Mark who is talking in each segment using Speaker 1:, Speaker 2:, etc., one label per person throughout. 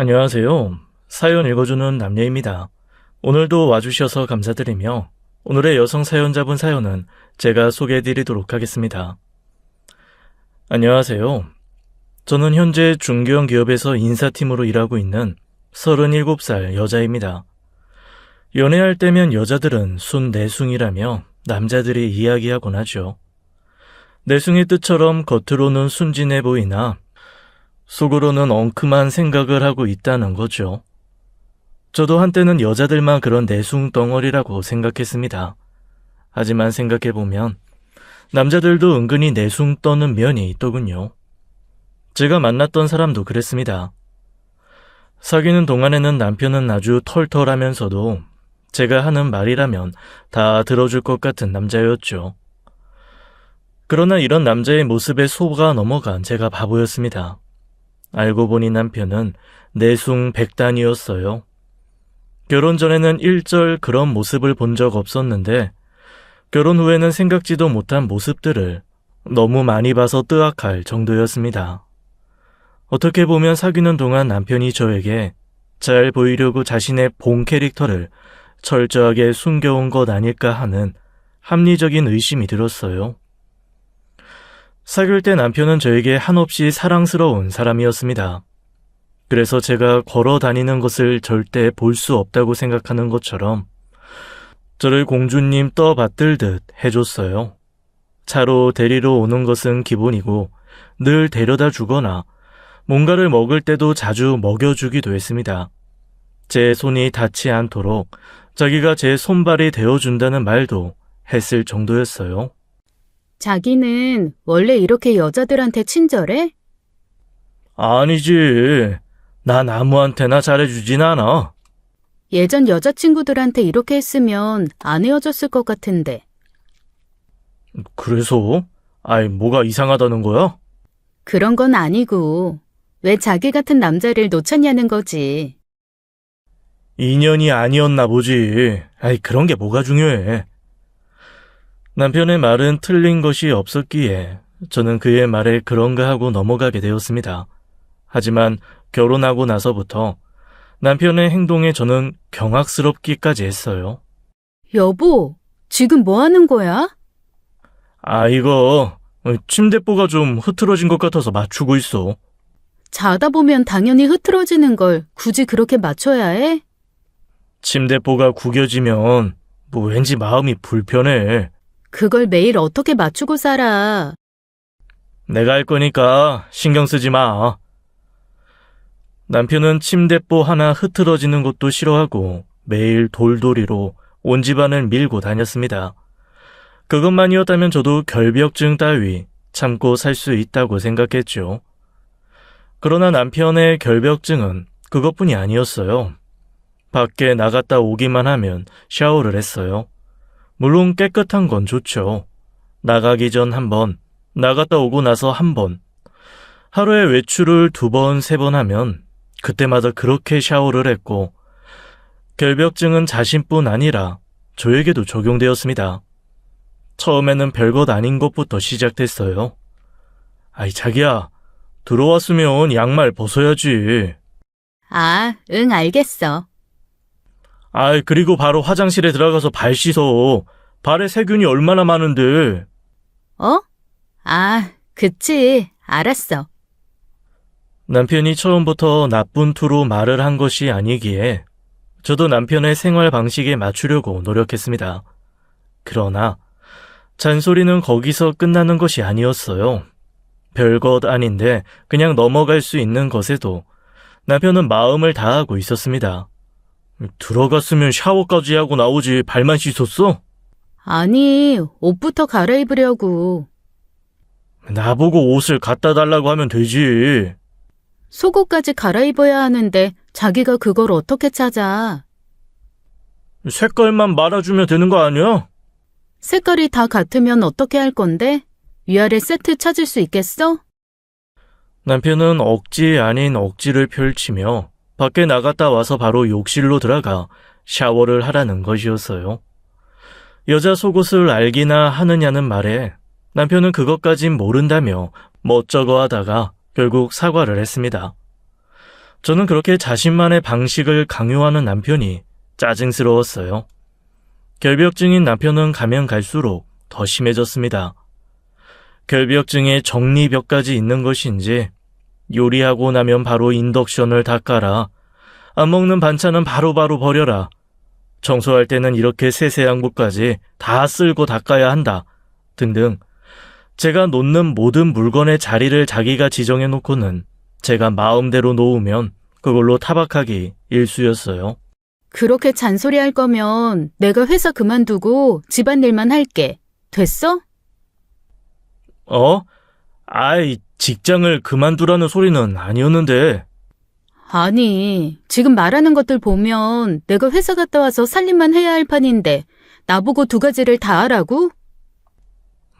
Speaker 1: 안녕하세요. 사연 읽어주는 남녀입니다. 오늘도 와주셔서 감사드리며 오늘의 여성 사연자분 사연은 제가 소개해드리도록 하겠습니다. 안녕하세요. 저는 현재 중견 기업에서 인사팀으로 일하고 있는 37살 여자입니다. 연애할 때면 여자들은 순내숭이라며 남자들이 이야기하곤 하죠. 내숭의 뜻처럼 겉으로는 순진해 보이나 속으로는 엉큼한 생각을 하고 있다는 거죠. 저도 한때는 여자들만 그런 내숭 덩어리라고 생각했습니다. 하지만 생각해보면 남자들도 은근히 내숭 떠는 면이 있더군요. 제가 만났던 사람도 그랬습니다. 사귀는 동안에는 남편은 아주 털털하면서도 제가 하는 말이라면 다 들어줄 것 같은 남자였죠. 그러나 이런 남자의 모습에 속아 넘어간 제가 바보였습니다. 알고 보니 남편은 내숭 백단이었어요. 결혼 전에는 일절 그런 모습을 본 적 없었는데 결혼 후에는 생각지도 못한 모습들을 너무 많이 봐서 뜨악할 정도였습니다. 어떻게 보면 사귀는 동안 남편이 저에게 잘 보이려고 자신의 본 캐릭터를 철저하게 숨겨온 것 아닐까 하는 합리적인 의심이 들었어요. 사귈 때 남편은 저에게 한없이 사랑스러운 사람이었습니다. 그래서 제가 걸어 다니는 것을 절대 볼 수 없다고 생각하는 것처럼 저를 공주님 떠받들듯 해줬어요. 차로 데리러 오는 것은 기본이고 늘 데려다 주거나 뭔가를 먹을 때도 자주 먹여주기도 했습니다. 제 손이 닿지 않도록 자기가 제 손발이 되어준다는 말도 했을 정도였어요.
Speaker 2: 자기는 원래 이렇게 여자들한테 친절해?
Speaker 1: 아니지. 난 아무한테나 잘해주진 않아.
Speaker 2: 예전 여자친구들한테 이렇게 했으면 안 헤어졌을 것 같은데.
Speaker 1: 그래서? 아이, 뭐가 이상하다는 거야?
Speaker 2: 그런 건 아니고 왜 자기 같은 남자를 놓쳤냐는 거지.
Speaker 1: 인연이 아니었나 보지. 아이, 그런 게 뭐가 중요해. 남편의 말은 틀린 것이 없었기에 저는 그의 말에 그런가 하고 넘어가게 되었습니다. 하지만 결혼하고 나서부터 남편의 행동에 저는 경악스럽기까지 했어요.
Speaker 2: 여보, 지금 뭐 하는 거야?
Speaker 1: 이거 침대뽀가 좀 흐트러진 것 같아서 맞추고 있어.
Speaker 2: 자다 보면 당연히 흐트러지는 걸 굳이 그렇게 맞춰야 해?
Speaker 1: 침대뽀가 구겨지면 왠지 마음이 불편해.
Speaker 2: 그걸 매일 어떻게 맞추고 살아?
Speaker 1: 내가 할 거니까 신경 쓰지 마. 남편은 침대뽀 하나 흐트러지는 것도 싫어하고 매일 돌돌이로 온 집안을 밀고 다녔습니다. 그것만이었다면 저도 결벽증 따위 참고 살 수 있다고 생각했죠. 그러나 남편의 결벽증은 그것뿐이 아니었어요. 밖에 나갔다 오기만 하면 샤워를 했어요. 물론 깨끗한 건 좋죠. 나가기 전 한 번, 나갔다 오고 나서 한 번. 하루에 외출을 2번, 3번 하면 그때마다 그렇게 샤워를 했고 결벽증은 자신뿐 아니라 저에게도 적용되었습니다. 처음에는 별것 아닌 것부터 시작됐어요. 자기야, 들어왔으면 양말 벗어야지.
Speaker 2: 응, 알겠어.
Speaker 1: 그리고 바로 화장실에 들어가서 발 씻어. 발에 세균이 얼마나 많은데.
Speaker 2: 그치, 알았어.
Speaker 1: 남편이 처음부터 나쁜 투로 말을 한 것이 아니기에 저도 남편의 생활 방식에 맞추려고 노력했습니다. 그러나 잔소리는 거기서 끝나는 것이 아니었어요. 별것 아닌데 그냥 넘어갈 수 있는 것에도 남편은 마음을 다하고 있었습니다. 들어갔으면 샤워까지 하고 나오지 발만 씻었어?
Speaker 2: 아니, 옷부터 갈아입으려고.
Speaker 1: 나보고 옷을 갖다 달라고 하면 되지.
Speaker 2: 속옷까지 갈아입어야 하는데 자기가 그걸 어떻게 찾아?
Speaker 1: 색깔만 말아주면 되는 거 아니야?
Speaker 2: 색깔이 다 같으면 어떻게 할 건데? 위아래 세트 찾을 수 있겠어?
Speaker 1: 남편은 억지 아닌 억지를 펼치며 밖에 나갔다 와서 바로 욕실로 들어가 샤워를 하라는 것이었어요. 여자 속옷을 알기나 하느냐는 말에 남편은 그것까진 모른다며 멋쩍어 하다가 결국 사과를 했습니다. 저는 그렇게 자신만의 방식을 강요하는 남편이 짜증스러웠어요. 결벽증인 남편은 가면 갈수록 더 심해졌습니다. 결벽증에 정리벽까지 있는 것인지 요리하고 나면 바로 인덕션을 닦아라. 안 먹는 반찬은 바로바로 버려라. 청소할 때는 이렇게 세세한 곳까지 다 쓸고 닦아야 한다. 등등. 제가 놓는 모든 물건의 자리를 자기가 지정해 놓고는 제가 마음대로 놓으면 그걸로 타박하기 일쑤였어요.
Speaker 2: 그렇게 잔소리할 거면 내가 회사 그만두고 집안일만 할게. 됐어?
Speaker 1: 아이, 직장을 그만두라는 소리는 아니었는데.
Speaker 2: 아니, 지금 말하는 것들 보면 내가 회사 갔다 와서 살림만 해야 할 판인데 나보고 두 가지를 다 하라고?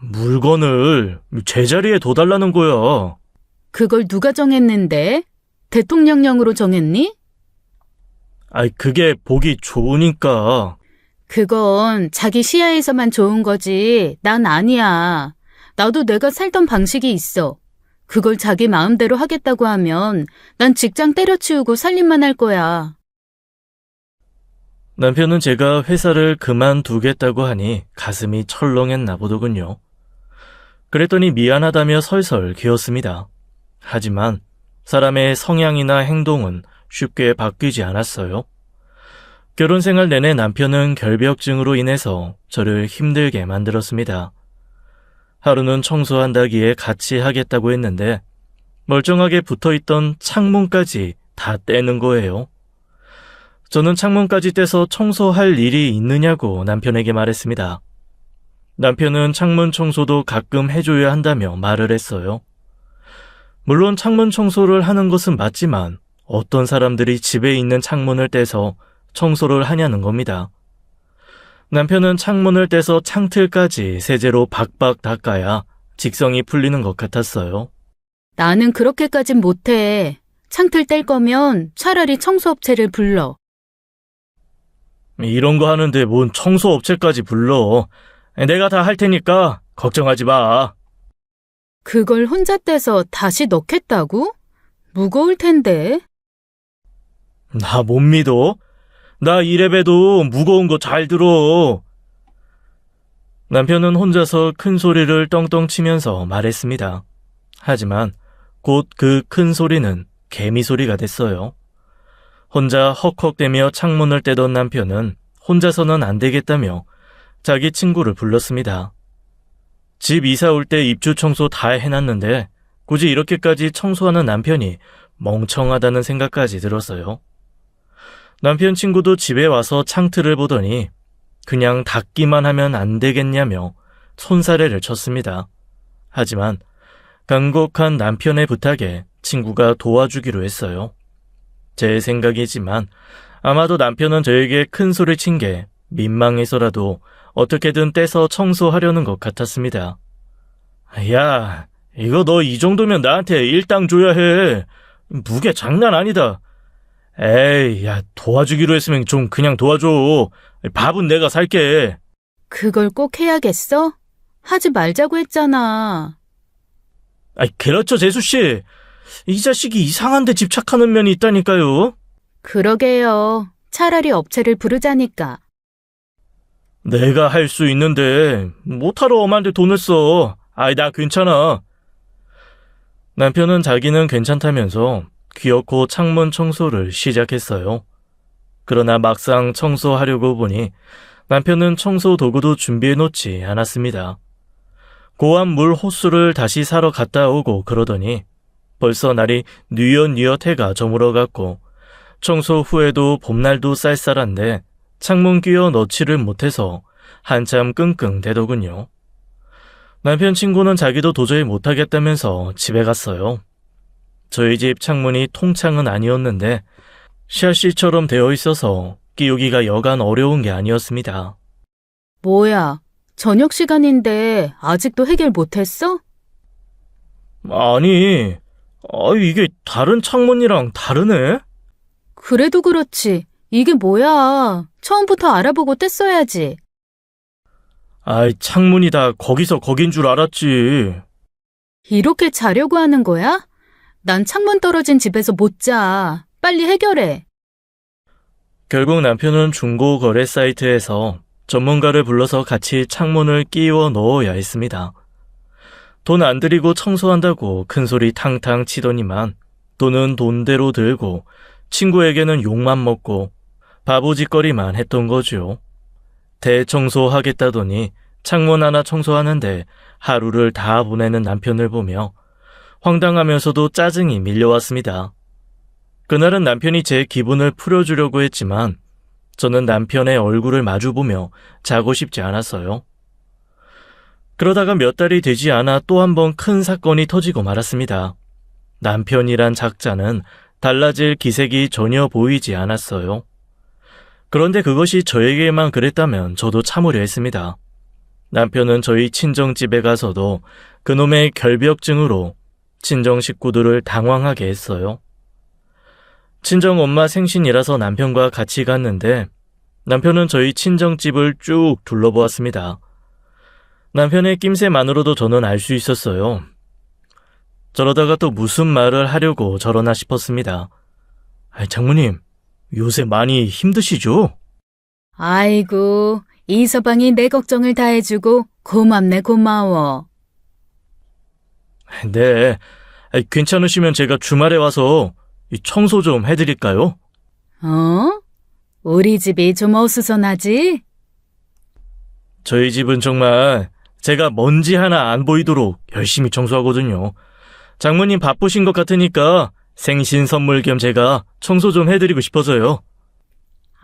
Speaker 1: 물건을 제자리에 둬달라는 거야.
Speaker 2: 그걸 누가 정했는데? 대통령령으로 정했니?
Speaker 1: 아이, 그게 보기 좋으니까.
Speaker 2: 그건 자기 시야에서만 좋은 거지. 난 아니야. 나도 내가 살던 방식이 있어. 그걸 자기 마음대로 하겠다고 하면 난 직장 때려치우고 살림만 할 거야.
Speaker 1: 남편은 제가 회사를 그만두겠다고 하니 가슴이 철렁했나 보더군요. 그랬더니 미안하다며 설설 기었습니다. 하지만 사람의 성향이나 행동은 쉽게 바뀌지 않았어요. 결혼 생활 내내 남편은 결벽증으로 인해서 저를 힘들게 만들었습니다. 하루는 청소한다기에 같이 하겠다고 했는데 멀쩡하게 붙어있던 창문까지 다 떼는 거예요. 저는 창문까지 떼서 청소할 일이 있느냐고 남편에게 말했습니다. 남편은 창문 청소도 가끔 해줘야 한다며 말을 했어요. 물론 창문 청소를 하는 것은 맞지만 어떤 사람들이 집에 있는 창문을 떼서 청소를 하냐는 겁니다. 남편은 창문을 떼서 창틀까지 세제로 박박 닦아야 직성이 풀리는 것 같았어요.
Speaker 2: 나는 그렇게까진 못해. 창틀 뗄 거면 차라리 청소업체를 불러.
Speaker 1: 이런 거 하는데 뭔 청소업체까지 불러. 내가 다 할 테니까 걱정하지 마.
Speaker 2: 그걸 혼자 떼서 다시 넣겠다고? 무거울 텐데.
Speaker 1: 나 못 믿어? 나 이래봬도 무거운 거 잘 들어. 남편은 혼자서 큰 소리를 떵떵 치면서 말했습니다. 하지만 곧 그 큰 소리는 개미 소리가 됐어요. 혼자 헉헉대며 창문을 떼던 남편은 혼자서는 안 되겠다며 자기 친구를 불렀습니다. 집 이사 올 때 입주 청소 다 해놨는데 굳이 이렇게까지 청소하는 남편이 멍청하다는 생각까지 들었어요. 남편 친구도 집에 와서 창틀을 보더니 그냥 닦기만 하면 안 되겠냐며 손사래를 쳤습니다. 하지만 간곡한 남편의 부탁에 친구가 도와주기로 했어요. 제 생각이지만 아마도 남편은 저에게 큰 소리 친 게 민망해서라도 어떻게든 떼서 청소하려는 것 같았습니다. 야, 이거 너 이 정도면 나한테 일당 줘야 해. 무게 장난 아니다. 에이, 야, 도와주기로 했으면 좀 그냥 도와줘. 밥은 내가 살게.
Speaker 2: 그걸 꼭 해야겠어? 하지 말자고 했잖아.
Speaker 1: 그렇죠, 재수씨. 이 자식이 이상한 데 집착하는 면이 있다니까요.
Speaker 2: 그러게요. 차라리 업체를 부르자니까.
Speaker 1: 내가 할 수 있는데 못하러 엄한테 돈을 써. 나 괜찮아. 남편은 자기는 괜찮다면서 귀엽고 창문 청소를 시작했어요. 그러나 막상 청소하려고 보니 남편은 청소 도구도 준비해놓지 않았습니다. 고압 물 호스를 다시 사러 갔다 오고 그러더니 벌써 날이 뉘엿뉘엿 해가 저물어갔고 청소 후에도 봄날도 쌀쌀한데 창문 끼워 넣지를 못해서 한참 끙끙대더군요. 남편 친구는 자기도 도저히 못하겠다면서 집에 갔어요. 저희 집 창문이 통창은 아니었는데 샤시처럼 되어 있어서 끼우기가 여간 어려운 게 아니었습니다.
Speaker 2: 뭐야, 저녁 시간인데 아직도 해결 못했어?
Speaker 1: 아니, 이게 다른 창문이랑 다르네?
Speaker 2: 그래도 그렇지. 이게 뭐야. 처음부터 알아보고 뗐어야지.
Speaker 1: 창문이 다 거기서 거긴 줄 알았지.
Speaker 2: 이렇게 자려고 하는 거야? 난 창문 떨어진 집에서 못 자. 빨리 해결해.
Speaker 1: 결국 남편은 중고 거래 사이트에서 전문가를 불러서 같이 창문을 끼워 넣어야 했습니다. 돈 안 들이고 청소한다고 큰소리 탕탕 치더니만 돈은 돈대로 들고 친구에게는 욕만 먹고 바보짓거리만 했던 거죠. 대청소하겠다더니 창문 하나 청소하는데 하루를 다 보내는 남편을 보며 황당하면서도 짜증이 밀려왔습니다. 그날은 남편이 제 기분을 풀어주려고 했지만 저는 남편의 얼굴을 마주보며 자고 싶지 않았어요. 그러다가 몇 달이 되지 않아 또 한 번 큰 사건이 터지고 말았습니다. 남편이란 작자는 달라질 기색이 전혀 보이지 않았어요. 그런데 그것이 저에게만 그랬다면 저도 참으려 했습니다. 남편은 저희 친정집에 가서도 그놈의 결벽증으로 친정 식구들을 당황하게 했어요. 친정 엄마 생신이라서 남편과 같이 갔는데 남편은 저희 친정집을 쭉 둘러보았습니다. 남편의 낌새만으로도 저는 알 수 있었어요. 저러다가 또 무슨 말을 하려고 저러나 싶었습니다. 장모님, 요새 많이 힘드시죠?
Speaker 2: 아이고, 이서방이 내 걱정을 다 해주고 고맙네 고마워.
Speaker 1: 네, 괜찮으시면 제가 주말에 와서 청소 좀 해드릴까요?
Speaker 2: 어? 우리 집이 좀 어수선하지?
Speaker 1: 저희 집은 정말 제가 먼지 하나 안 보이도록 열심히 청소하거든요. 장모님 바쁘신 것 같으니까 생신 선물 겸 제가 청소 좀 해드리고 싶어서요.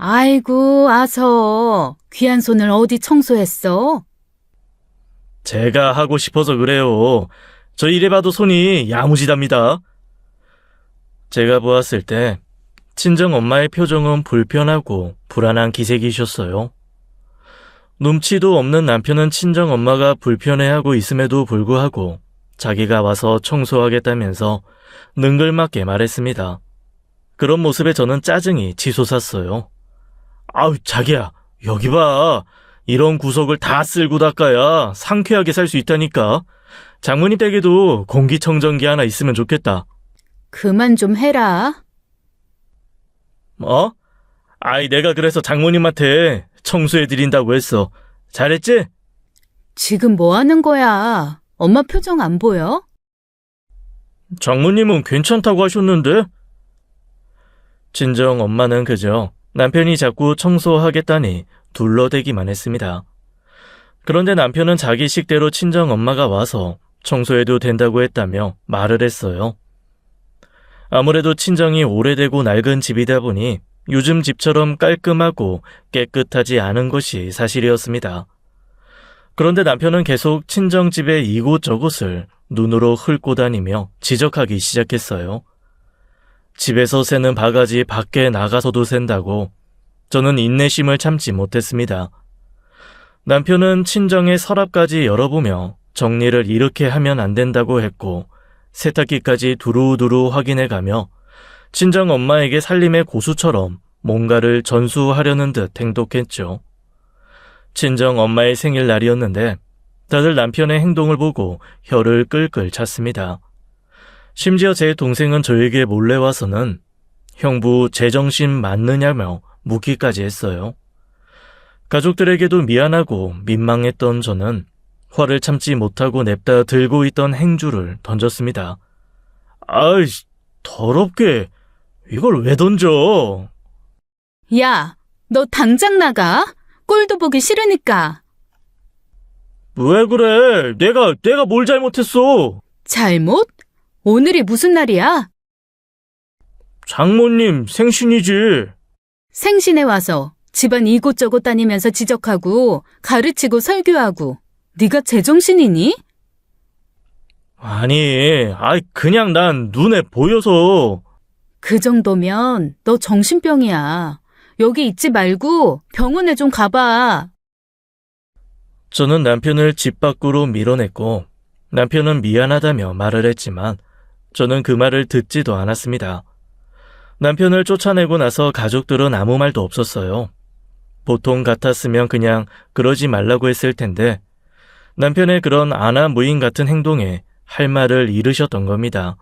Speaker 2: 아이고, 아서 귀한 손을 어디 청소했어?
Speaker 1: 제가 하고 싶어서 그래요. 저 이래봐도 손이 야무지답니다. 제가 보았을 때 친정 엄마의 표정은 불편하고 불안한 기색이셨어요. 눈치도 없는 남편은 친정 엄마가 불편해하고 있음에도 불구하고 자기가 와서 청소하겠다면서 능글맞게 말했습니다. 그런 모습에 저는 짜증이 치솟았어요. 아우, 자기야, 여기 봐. 이런 구석을 다 쓸고 닦아야 상쾌하게 살 수 있다니까. 장모님 댁에도 공기청정기 하나 있으면 좋겠다.
Speaker 2: 그만 좀 해라.
Speaker 1: 뭐? 내가 그래서 장모님한테 청소해드린다고 했어. 잘했지?
Speaker 2: 지금 뭐 하는 거야? 엄마 표정 안 보여?
Speaker 1: 장모님은 괜찮다고 하셨는데? 친정 엄마는 그저 남편이 자꾸 청소하겠다니 둘러대기만 했습니다. 그런데 남편은 자기 식대로 친정 엄마가 와서 청소해도 된다고 했다며 말을 했어요. 아무래도 친정이 오래되고 낡은 집이다 보니 요즘 집처럼 깔끔하고 깨끗하지 않은 것이 사실이었습니다. 그런데 남편은 계속 친정집의 이곳저곳을 눈으로 훑고 다니며 지적하기 시작했어요. 집에서 새는 바가지 밖에 나가서도 샌다고. 저는 인내심을 참지 못했습니다. 남편은 친정의 서랍까지 열어보며 정리를 이렇게 하면 안 된다고 했고 세탁기까지 두루두루 확인해가며 친정 엄마에게 살림의 고수처럼 뭔가를 전수하려는 듯 행동했죠. 친정 엄마의 생일날이었는데 다들 남편의 행동을 보고 혀를 끌끌 찼습니다. 심지어 제 동생은 저에게 몰래 와서는 형부 제정신 맞느냐며 묻기까지 했어요. 가족들에게도 미안하고 민망했던 저는 화를 참지 못하고 냅다 들고 있던 행주를 던졌습니다. 아이, 더럽게 이걸 왜 던져?
Speaker 2: 야, 너 당장 나가. 꼴도 보기 싫으니까.
Speaker 1: 왜 그래? 내가 뭘 잘못했어?
Speaker 2: 잘못? 오늘이 무슨 날이야?
Speaker 1: 장모님 생신이지.
Speaker 2: 생신에 와서 집안 이곳저곳 다니면서 지적하고 가르치고 설교하고 네가 제정신이니?
Speaker 1: 아니, 그냥 난 눈에 보여서.
Speaker 2: 그 정도면 너 정신병이야. 여기 있지 말고 병원에 좀 가봐.
Speaker 1: 저는 남편을 집 밖으로 밀어냈고 남편은 미안하다며 말을 했지만 저는 그 말을 듣지도 않았습니다. 남편을 쫓아내고 나서 가족들은 아무 말도 없었어요. 보통 같았으면 그냥 그러지 말라고 했을 텐데 남편의 그런 아나무인 같은 행동에 할 말을 잃으셨던 겁니다.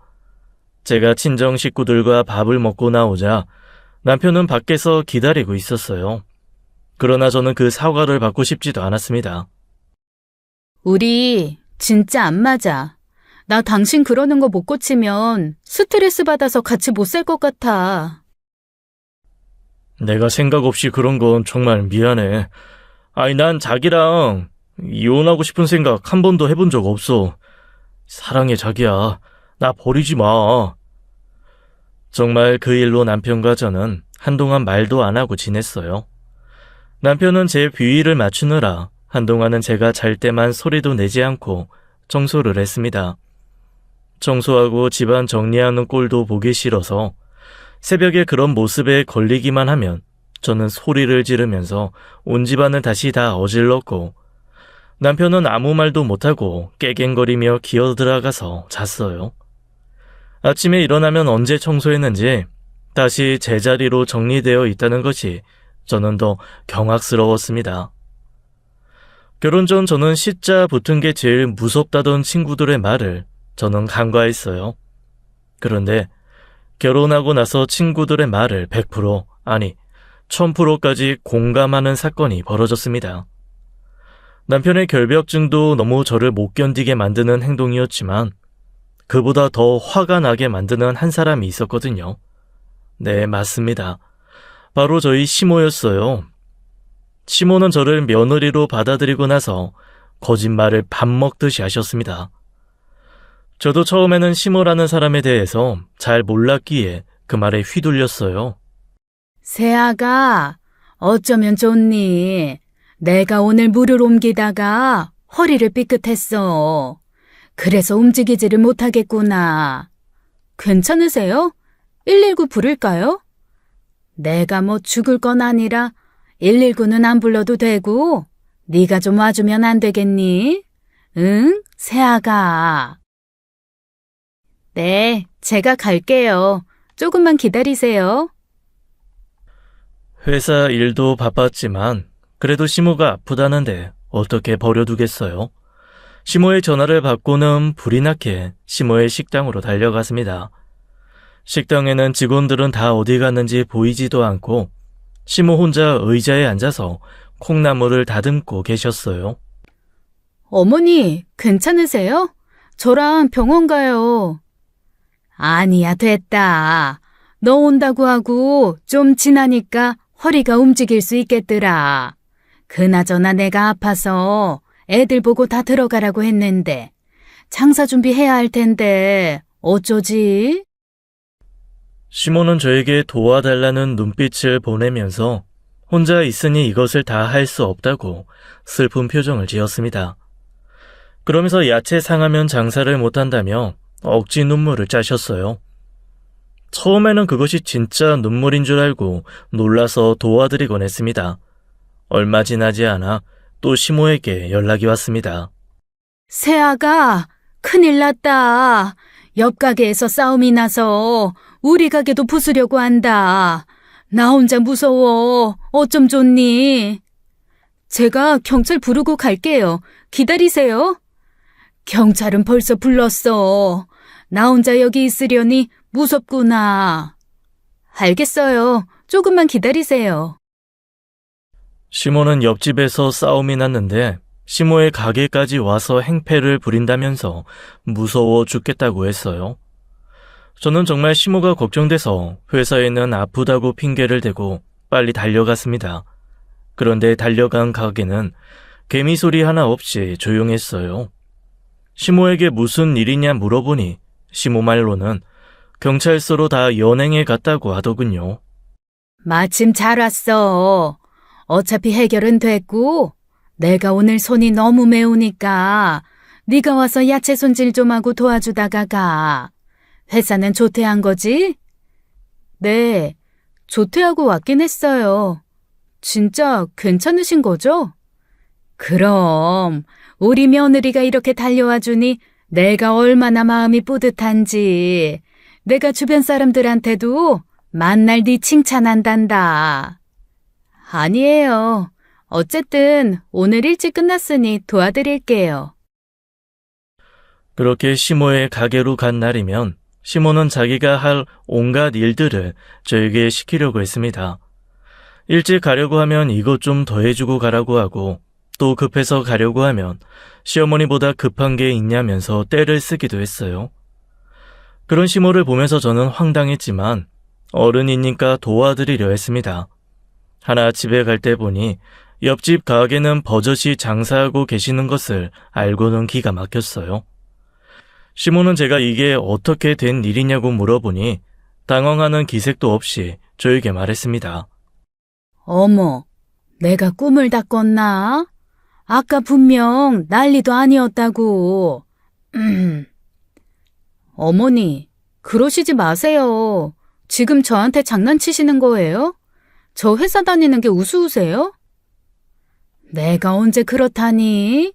Speaker 1: 제가 친정 식구들과 밥을 먹고 나오자 남편은 밖에서 기다리고 있었어요. 그러나 저는 그 사과를 받고 싶지도 않았습니다.
Speaker 2: 우리 진짜 안 맞아. 나 당신 그러는 거 못 고치면 스트레스 받아서 같이 못 살 것 같아.
Speaker 1: 내가 생각 없이 그런 건 정말 미안해. 아니, 난 자기랑 이혼하고 싶은 생각 한 번도 해본 적 없어. 사랑해, 자기야. 나 버리지 마. 정말 그 일로 남편과 저는 한동안 말도 안 하고 지냈어요. 남편은 제 비위를 맞추느라 한동안은 제가 잘 때만 소리도 내지 않고 청소를 했습니다. 청소하고 집안 정리하는 꼴도 보기 싫어서 새벽에 그런 모습에 걸리기만 하면 저는 소리를 지르면서 온 집안을 다시 다 어질렀고 남편은 아무 말도 못하고 깨갱거리며 기어들어가서 잤어요. 아침에 일어나면 언제 청소했는지 다시 제자리로 정리되어 있다는 것이 저는 더 경악스러웠습니다. 결혼 전 저는 씻자 붙은 게 제일 무섭다던 친구들의 말을 저는 간과했어요. 그런데 결혼하고 나서 친구들의 말을 100% 아니 1000%까지 공감하는 사건이 벌어졌습니다. 남편의 결벽증도 너무 저를 못 견디게 만드는 행동이었지만 그보다 더 화가 나게 만드는 한 사람이 있었거든요. 네, 맞습니다. 바로 저희 시모였어요. 시모는 저를 며느리로 받아들이고 나서 거짓말을 밥 먹듯이 하셨습니다. 저도 처음에는 시모라는 사람에 대해서 잘 몰랐기에 그 말에 휘둘렸어요.
Speaker 2: 세아가 어쩌면 좋니? 내가 오늘 물을 옮기다가 허리를 삐끗했어. 그래서 움직이지를 못하겠구나. 괜찮으세요? 119 부를까요? 내가 뭐 죽을 건 아니라 119는 안 불러도 되고 네가 좀 와주면 안 되겠니? 응? 세아가. 네, 제가 갈게요. 조금만 기다리세요.
Speaker 1: 회사 일도 바빴지만 그래도 시모가 아프다는데 어떻게 버려두겠어요? 시모의 전화를 받고는 불이 나게 시모의 식당으로 달려갔습니다. 식당에는 직원들은 다 어디 갔는지 보이지도 않고 시모 혼자 의자에 앉아서 콩나물을 다듬고 계셨어요.
Speaker 2: 어머니, 괜찮으세요? 저랑 병원 가요. 아니야, 됐다. 너 온다고 하고 좀 지나니까 허리가 움직일 수 있겠더라. 그나저나 내가 아파서 애들 보고 다 들어가라고 했는데 장사 준비해야 할 텐데 어쩌지?
Speaker 1: 시모는 저에게 도와달라는 눈빛을 보내면서 혼자 있으니 이것을 다 할 수 없다고 슬픈 표정을 지었습니다. 그러면서 야채 상하면 장사를 못한다며 억지 눈물을 짜셨어요. 처음에는 그것이 진짜 눈물인 줄 알고 놀라서 도와드리곤 했습니다. 얼마 지나지 않아 또 시모에게 연락이 왔습니다.
Speaker 2: 세아가 큰일 났다. 옆 가게에서 싸움이 나서 우리 가게도 부수려고 한다. 나 혼자 무서워. 어쩜 좋니? 제가 경찰 부르고 갈게요. 기다리세요. 경찰은 벌써 불렀어. 나 혼자 여기 있으려니 무섭구나. 알겠어요. 조금만 기다리세요.
Speaker 1: 시모는 옆집에서 싸움이 났는데 시모의 가게까지 와서 행패를 부린다면서 무서워 죽겠다고 했어요. 저는 정말 시모가 걱정돼서 회사에는 아프다고 핑계를 대고 빨리 달려갔습니다. 그런데 달려간 가게는 개미 소리 하나 없이 조용했어요. 시모에게 무슨 일이냐 물어보니 시모 말로는 경찰서로 다 연행해 갔다고 하더군요.
Speaker 2: 마침 잘 왔어. 어차피 해결은 됐고 내가 오늘 손이 너무 매우니까 네가 와서 야채 손질 좀 하고 도와주다가 가. 회사는 조퇴한 거지? 네, 조퇴하고 왔긴 했어요. 진짜 괜찮으신 거죠? 그럼 우리 며느리가 이렇게 달려와 주니 내가 얼마나 마음이 뿌듯한지 내가 주변 사람들한테도 만날 네 칭찬한단다. 아니에요. 어쨌든 오늘 일찍 끝났으니 도와드릴게요.
Speaker 1: 그렇게 시모의 가게로 간 날이면 시몬은 자기가 할 온갖 일들을 저에게 시키려고 했습니다. 일찍 가려고 하면 이것 좀 더해주고 가라고 하고, 또 급해서 가려고 하면 시어머니보다 급한 게 있냐면서 떼를 쓰기도 했어요. 그런 시모를 보면서 저는 황당했지만 어른이니까 도와드리려 했습니다. 하나 집에 갈 때 보니 옆집 가게는 버젓이 장사하고 계시는 것을 알고는 기가 막혔어요. 시모는 제가 이게 어떻게 된 일이냐고 물어보니 당황하는 기색도 없이 저에게 말했습니다.
Speaker 2: 어머, 내가 꿈을 다 꿨나? 아까 분명 난리도 아니었다고. 어머니, 그러시지 마세요. 지금 저한테 장난치시는 거예요? 저 회사 다니는 게 우스우세요? 내가 언제 그렇다니?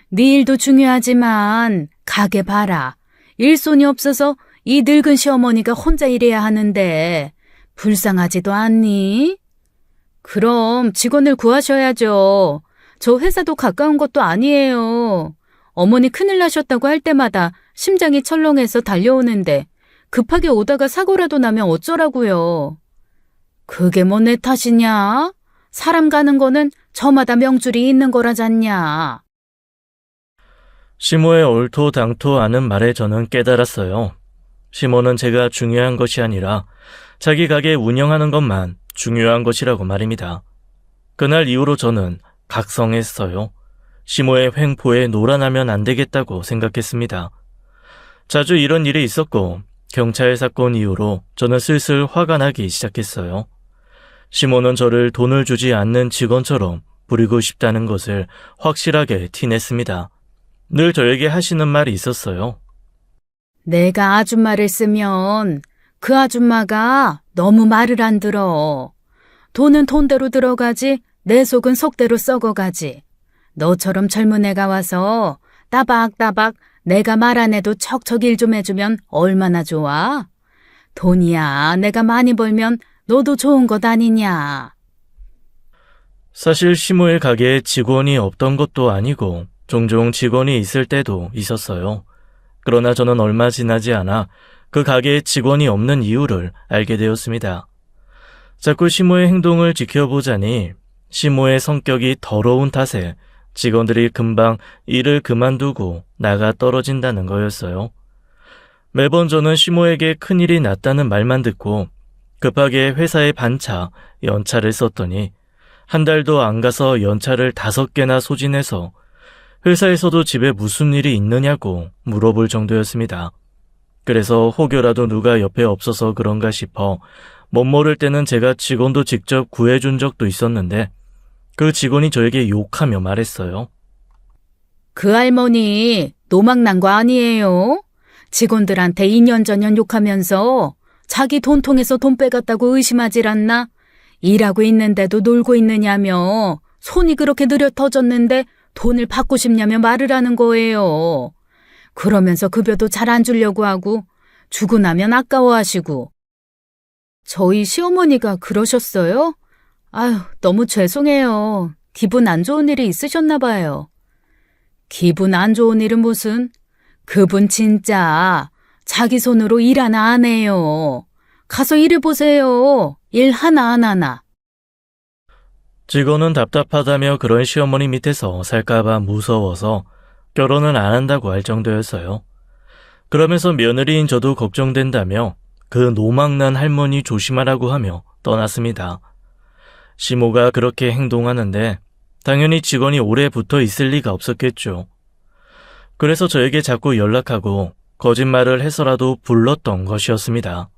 Speaker 2: 네 일도 중요하지만 가게 봐라. 일손이 없어서 이 늙은 시어머니가 혼자 일해야 하는데 불쌍하지도 않니? 그럼 직원을 구하셔야죠. 저 회사도 가까운 것도 아니에요. 어머니 큰일 나셨다고 할 때마다 심장이 철렁해서 달려오는데 급하게 오다가 사고라도 나면 어쩌라고요. 그게 뭐 내 탓이냐? 사람 가는 거는 저마다 명줄이 있는 거라잖냐.
Speaker 1: 시모의 얼토당토하는 말에 저는 깨달았어요. 시모는 제가 중요한 것이 아니라 자기 가게 운영하는 것만 중요한 것이라고 말입니다. 그날 이후로 저는 각성했어요. 시모의 횡포에 놀아나면 안 되겠다고 생각했습니다. 자주 이런 일이 있었고 경찰 사건 이후로 저는 슬슬 화가 나기 시작했어요. 시모는 저를 돈을 주지 않는 직원처럼 부리고 싶다는 것을 확실하게 티냈습니다. 늘 저에게 하시는 말이 있었어요.
Speaker 2: 내가 아줌마를 쓰면 그 아줌마가 너무 말을 안 들어. 돈은 돈대로 들어가지 내 속은 속대로 썩어가지. 너처럼 젊은 애가 와서 따박따박 내가 말 안 해도 척척 일 좀 해주면 얼마나 좋아? 돈이야 내가 많이 벌면 너도 좋은 것 아니냐.
Speaker 1: 사실 시모의 가게에 직원이 없던 것도 아니고 종종 직원이 있을 때도 있었어요. 그러나 저는 얼마 지나지 않아 그 가게에 직원이 없는 이유를 알게 되었습니다. 자꾸 시모의 행동을 지켜보자니 시모의 성격이 더러운 탓에 직원들이 금방 일을 그만두고 나가 떨어진다는 거였어요. 매번 저는 시모에게 큰일이 났다는 말만 듣고 급하게 회사에 반차, 연차를 썼더니 한 달도 안 가서 연차를 5개나 소진해서 회사에서도 집에 무슨 일이 있느냐고 물어볼 정도였습니다. 그래서 혹여라도 누가 옆에 없어서 그런가 싶어 못 모를 때는 제가 직원도 직접 구해준 적도 있었는데 그 직원이 저에게 욕하며 말했어요.
Speaker 2: 그 할머니 노망난 거 아니에요? 직원들한테 2년 전년 욕하면서 자기 돈통에서 돈 빼갔다고 의심하질 않나? 일하고 있는데도 놀고 있느냐며 손이 그렇게 느려 터졌는데 돈을 받고 싶냐며 말을 하는 거예요. 그러면서 급여도 잘 안 주려고 하고 주고 나면 아까워하시고. 저희 시어머니가 그러셨어요? 아유, 너무 죄송해요. 기분 안 좋은 일이 있으셨나 봐요. 기분 안 좋은 일은 무슨? 그분 진짜 자기 손으로 일 하나 안 해요. 가서 일해보세요. 일 하나 안 하나.
Speaker 1: 직원은 답답하다며 그런 시어머니 밑에서 살까봐 무서워서 결혼을 안 한다고 할 정도였어요. 그러면서 며느리인 저도 걱정된다며 그 노망난 할머니 조심하라고 하며 떠났습니다. 시모가 그렇게 행동하는데 당연히 직원이 오래 붙어 있을 리가 없었겠죠. 그래서 저에게 자꾸 연락하고 거짓말을 해서라도 불렀던 것이었습니다.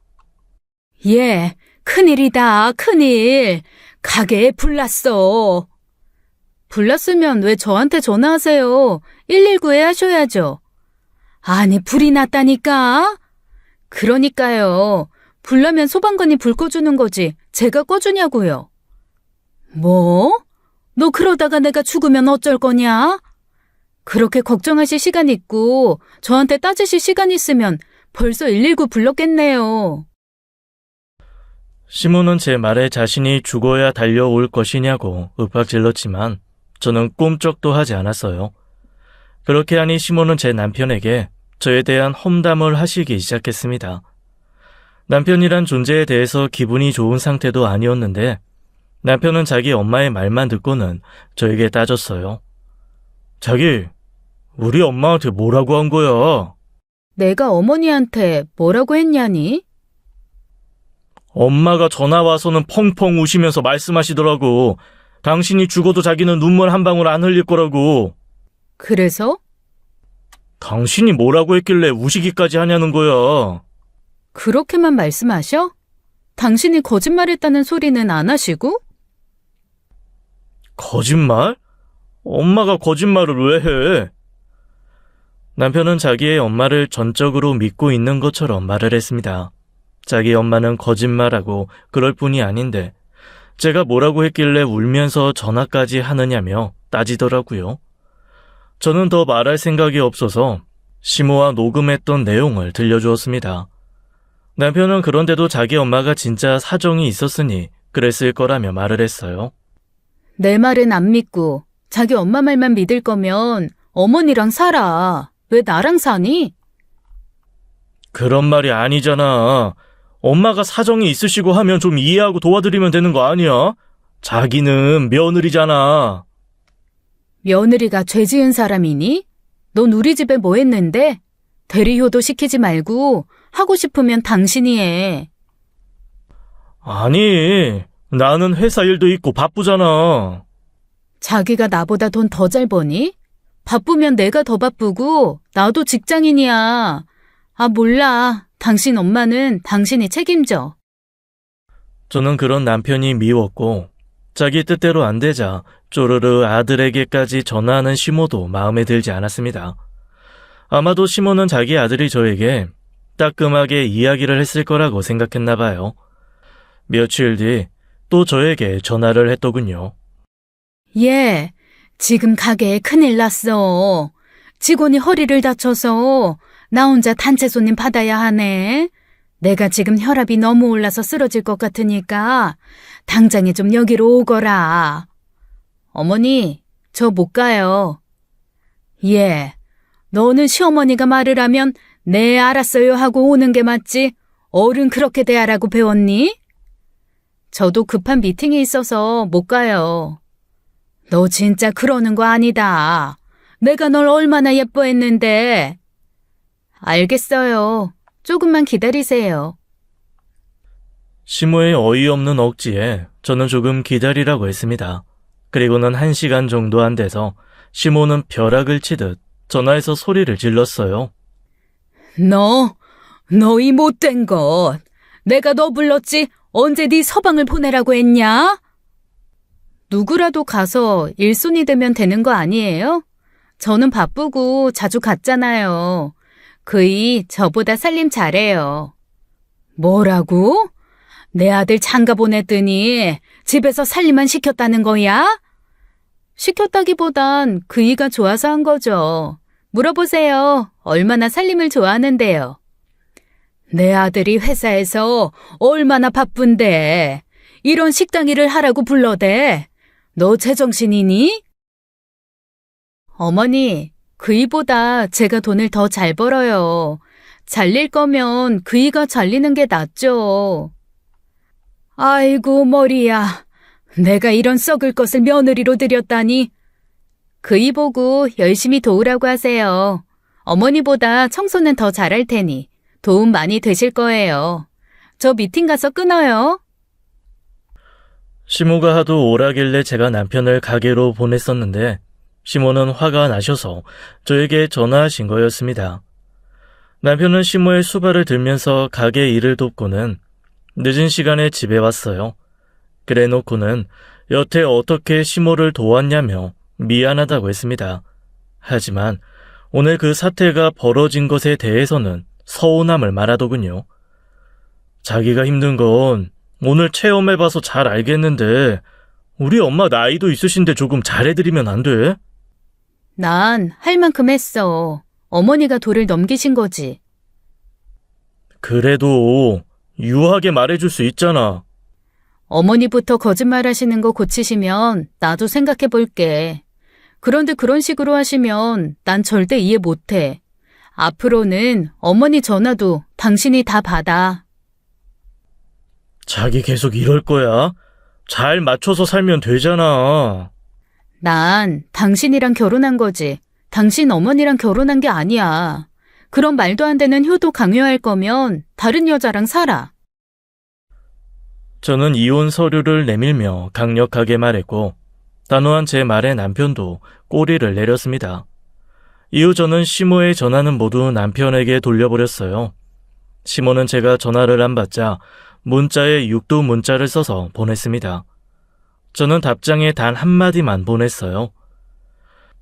Speaker 2: 예, 큰일이다, 큰일. 가게에 불 났어. 불 났으면 왜 저한테 전화하세요? 119에 하셔야죠. 아니, 불이 났다니까? 그러니까요. 불 나면 소방관이 불 꺼주는 거지. 제가 꺼주냐고요. 뭐? 너 그러다가 내가 죽으면 어쩔 거냐? 그렇게 걱정하실 시간 있고 저한테 따지실 시간 있으면 벌써 119 불렀겠네요.
Speaker 1: 시모는 제 말에 자신이 죽어야 달려올 것이냐고 윽박질렀지만 저는 꿈쩍도 하지 않았어요. 그렇게 하니 시모는 제 남편에게 저에 대한 험담을 하시기 시작했습니다. 남편이란 존재에 대해서 기분이 좋은 상태도 아니었는데 남편은 자기 엄마의 말만 듣고는 저에게 따졌어요. 자기, 우리 엄마한테 뭐라고 한 거야?
Speaker 2: 내가 어머니한테 뭐라고 했냐니?
Speaker 1: 엄마가 전화 와서는 펑펑 우시면서 말씀하시더라고. 당신이 죽어도 자기는 눈물 한 방울 안 흘릴 거라고.
Speaker 2: 그래서?
Speaker 1: 당신이 뭐라고 했길래 우시기까지 하냐는 거야.
Speaker 2: 그렇게만 말씀하셔? 당신이 거짓말했다는 소리는 안 하시고?
Speaker 1: 거짓말? 엄마가 거짓말을 왜 해? 남편은 자기의 엄마를 전적으로 믿고 있는 것처럼 말을 했습니다. 자기 엄마는 거짓말하고 그럴 뿐이 아닌데 제가 뭐라고 했길래 울면서 전화까지 하느냐며 따지더라고요. 저는 더 말할 생각이 없어서 시모와 녹음했던 내용을 들려주었습니다. 남편은 그런데도 자기 엄마가 진짜 사정이 있었으니 그랬을 거라며 말을 했어요.
Speaker 2: 내 말은 안 믿고 자기 엄마 말만 믿을 거면 어머니랑 살아. 왜 나랑 사니?
Speaker 1: 그런 말이 아니잖아. 엄마가 사정이 있으시고 하면 좀 이해하고 도와드리면 되는 거 아니야? 자기는 며느리잖아.
Speaker 2: 며느리가 죄 지은 사람이니? 넌 우리 집에 뭐 했는데? 대리효도 시키지 말고 하고 싶으면 당신이 해.
Speaker 1: 아니, 나는 회사 일도 있고 바쁘잖아.
Speaker 2: 자기가 나보다 돈 더 잘 버니? 바쁘면 내가 더 바쁘고 나도 직장인이야. 아, 몰라. 당신 엄마는 당신이 책임져.
Speaker 1: 저는 그런 남편이 미웠고 자기 뜻대로 안 되자 쪼르르 아들에게까지 전화하는 시모도 마음에 들지 않았습니다. 아마도 시모는 자기 아들이 저에게 따끔하게 이야기를 했을 거라고 생각했나 봐요. 며칠 뒤 또 저에게 전화를 했더군요.
Speaker 2: 얘, 지금 가게에 큰일 났어. 직원이 허리를 다쳐서 나 혼자 단체 손님 받아야 하네. 내가 지금 혈압이 너무 올라서 쓰러질 것 같으니까 당장에 좀 여기로 오거라. 어머니, 저 못 가요. 얘, 너는 시어머니가 말을 하면 네 알았어요 하고 오는 게 맞지? 어른 그렇게 대하라고 배웠니? 저도 급한 미팅이 있어서 못 가요. 너 진짜 그러는 거 아니다. 내가 널 얼마나 예뻐했는데. 알겠어요. 조금만 기다리세요.
Speaker 1: 시모의 어이없는 억지에 저는 조금 기다리라고 했습니다. 그리고는 1시간 정도 안 돼서 시모는 벼락을 치듯 전화해서 소리를 질렀어요.
Speaker 2: 너 이 못된 것. 내가 너 불렀지 언제 네 서방을 보내라고 했냐? 누구라도 가서 일손이 되면 되는 거 아니에요? 저는 바쁘고 자주 갔잖아요. 그이 저보다 살림 잘해요. 뭐라고? 내 아들 장가 보냈더니 집에서 살림만 시켰다는 거야? 시켰다기보단 그이가 좋아서 한 거죠. 물어보세요. 얼마나 살림을 좋아하는데요. 내 아들이 회사에서 얼마나 바쁜데 이런 식당 일을 하라고 불러대. 너 제정신이니? 어머니, 그이보다 제가 돈을 더 잘 벌어요. 잘릴 거면 그이가 잘리는 게 낫죠. 아이고 머리야. 내가 이런 썩을 것을 며느리로 들였다니. 그이 보고 열심히 도우라고 하세요. 어머니보다 청소는 더 잘할 테니 도움 많이 되실 거예요. 저 미팅 가서 끊어요.
Speaker 1: 시모가 하도 오라길래 제가 남편을 가게로 보냈었는데 시모는 화가 나셔서 저에게 전화하신 거였습니다. 남편은 시모의 수발을 들면서 가게 일을 돕고는 늦은 시간에 집에 왔어요. 그래 놓고는 여태 어떻게 시모를 도왔냐며 미안하다고 했습니다. 하지만 오늘 그 사태가 벌어진 것에 대해서는 서운함을 말하더군요. 자기가 힘든 건 오늘 체험해봐서 잘 알겠는데 우리 엄마 나이도 있으신데 조금 잘해드리면 안 돼?
Speaker 2: 난 할 만큼 했어. 어머니가 도를 넘기신 거지.
Speaker 1: 그래도 유하게 말해줄 수 있잖아.
Speaker 2: 어머니부터 거짓말 하시는 거 고치시면 나도 생각해 볼게. 그런데 그런 식으로 하시면 난 절대 이해 못 해. 앞으로는 어머니 전화도 당신이 다 받아.
Speaker 1: 자기 계속 이럴 거야? 잘 맞춰서 살면 되잖아.
Speaker 2: 난 당신이랑 결혼한 거지. 당신 어머니랑 결혼한 게 아니야. 그런 말도 안 되는 효도 강요할 거면 다른 여자랑 살아.
Speaker 1: 저는 이혼 서류를 내밀며 강력하게 말했고 단호한 제 말에 남편도 꼬리를 내렸습니다. 이후 저는 시모의 전화는 모두 남편에게 돌려버렸어요. 시모는 제가 전화를 안 받자 문자에 육두 문자를 써서 보냈습니다. 저는 답장에 단 한마디만 보냈어요.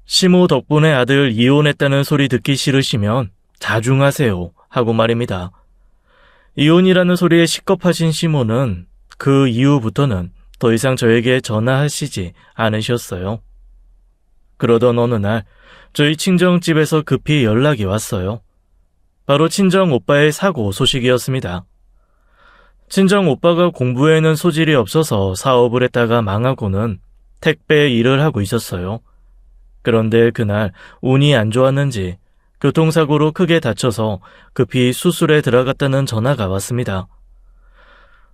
Speaker 1: 시모 덕분에 아들 이혼했다는 소리 듣기 싫으시면 자중하세요 하고 말입니다. 이혼이라는 소리에 식겁하신 시모는 그 이후부터는 더 이상 저에게 전화하시지 않으셨어요. 그러던 어느 날 저희 친정집에서 급히 연락이 왔어요. 바로 친정 오빠의 사고 소식이었습니다. 친정 오빠가 공부에는 소질이 없어서 사업을 했다가 망하고는 택배 일을 하고 있었어요. 그런데 그날 운이 안 좋았는지 교통사고로 크게 다쳐서 급히 수술에 들어갔다는 전화가 왔습니다.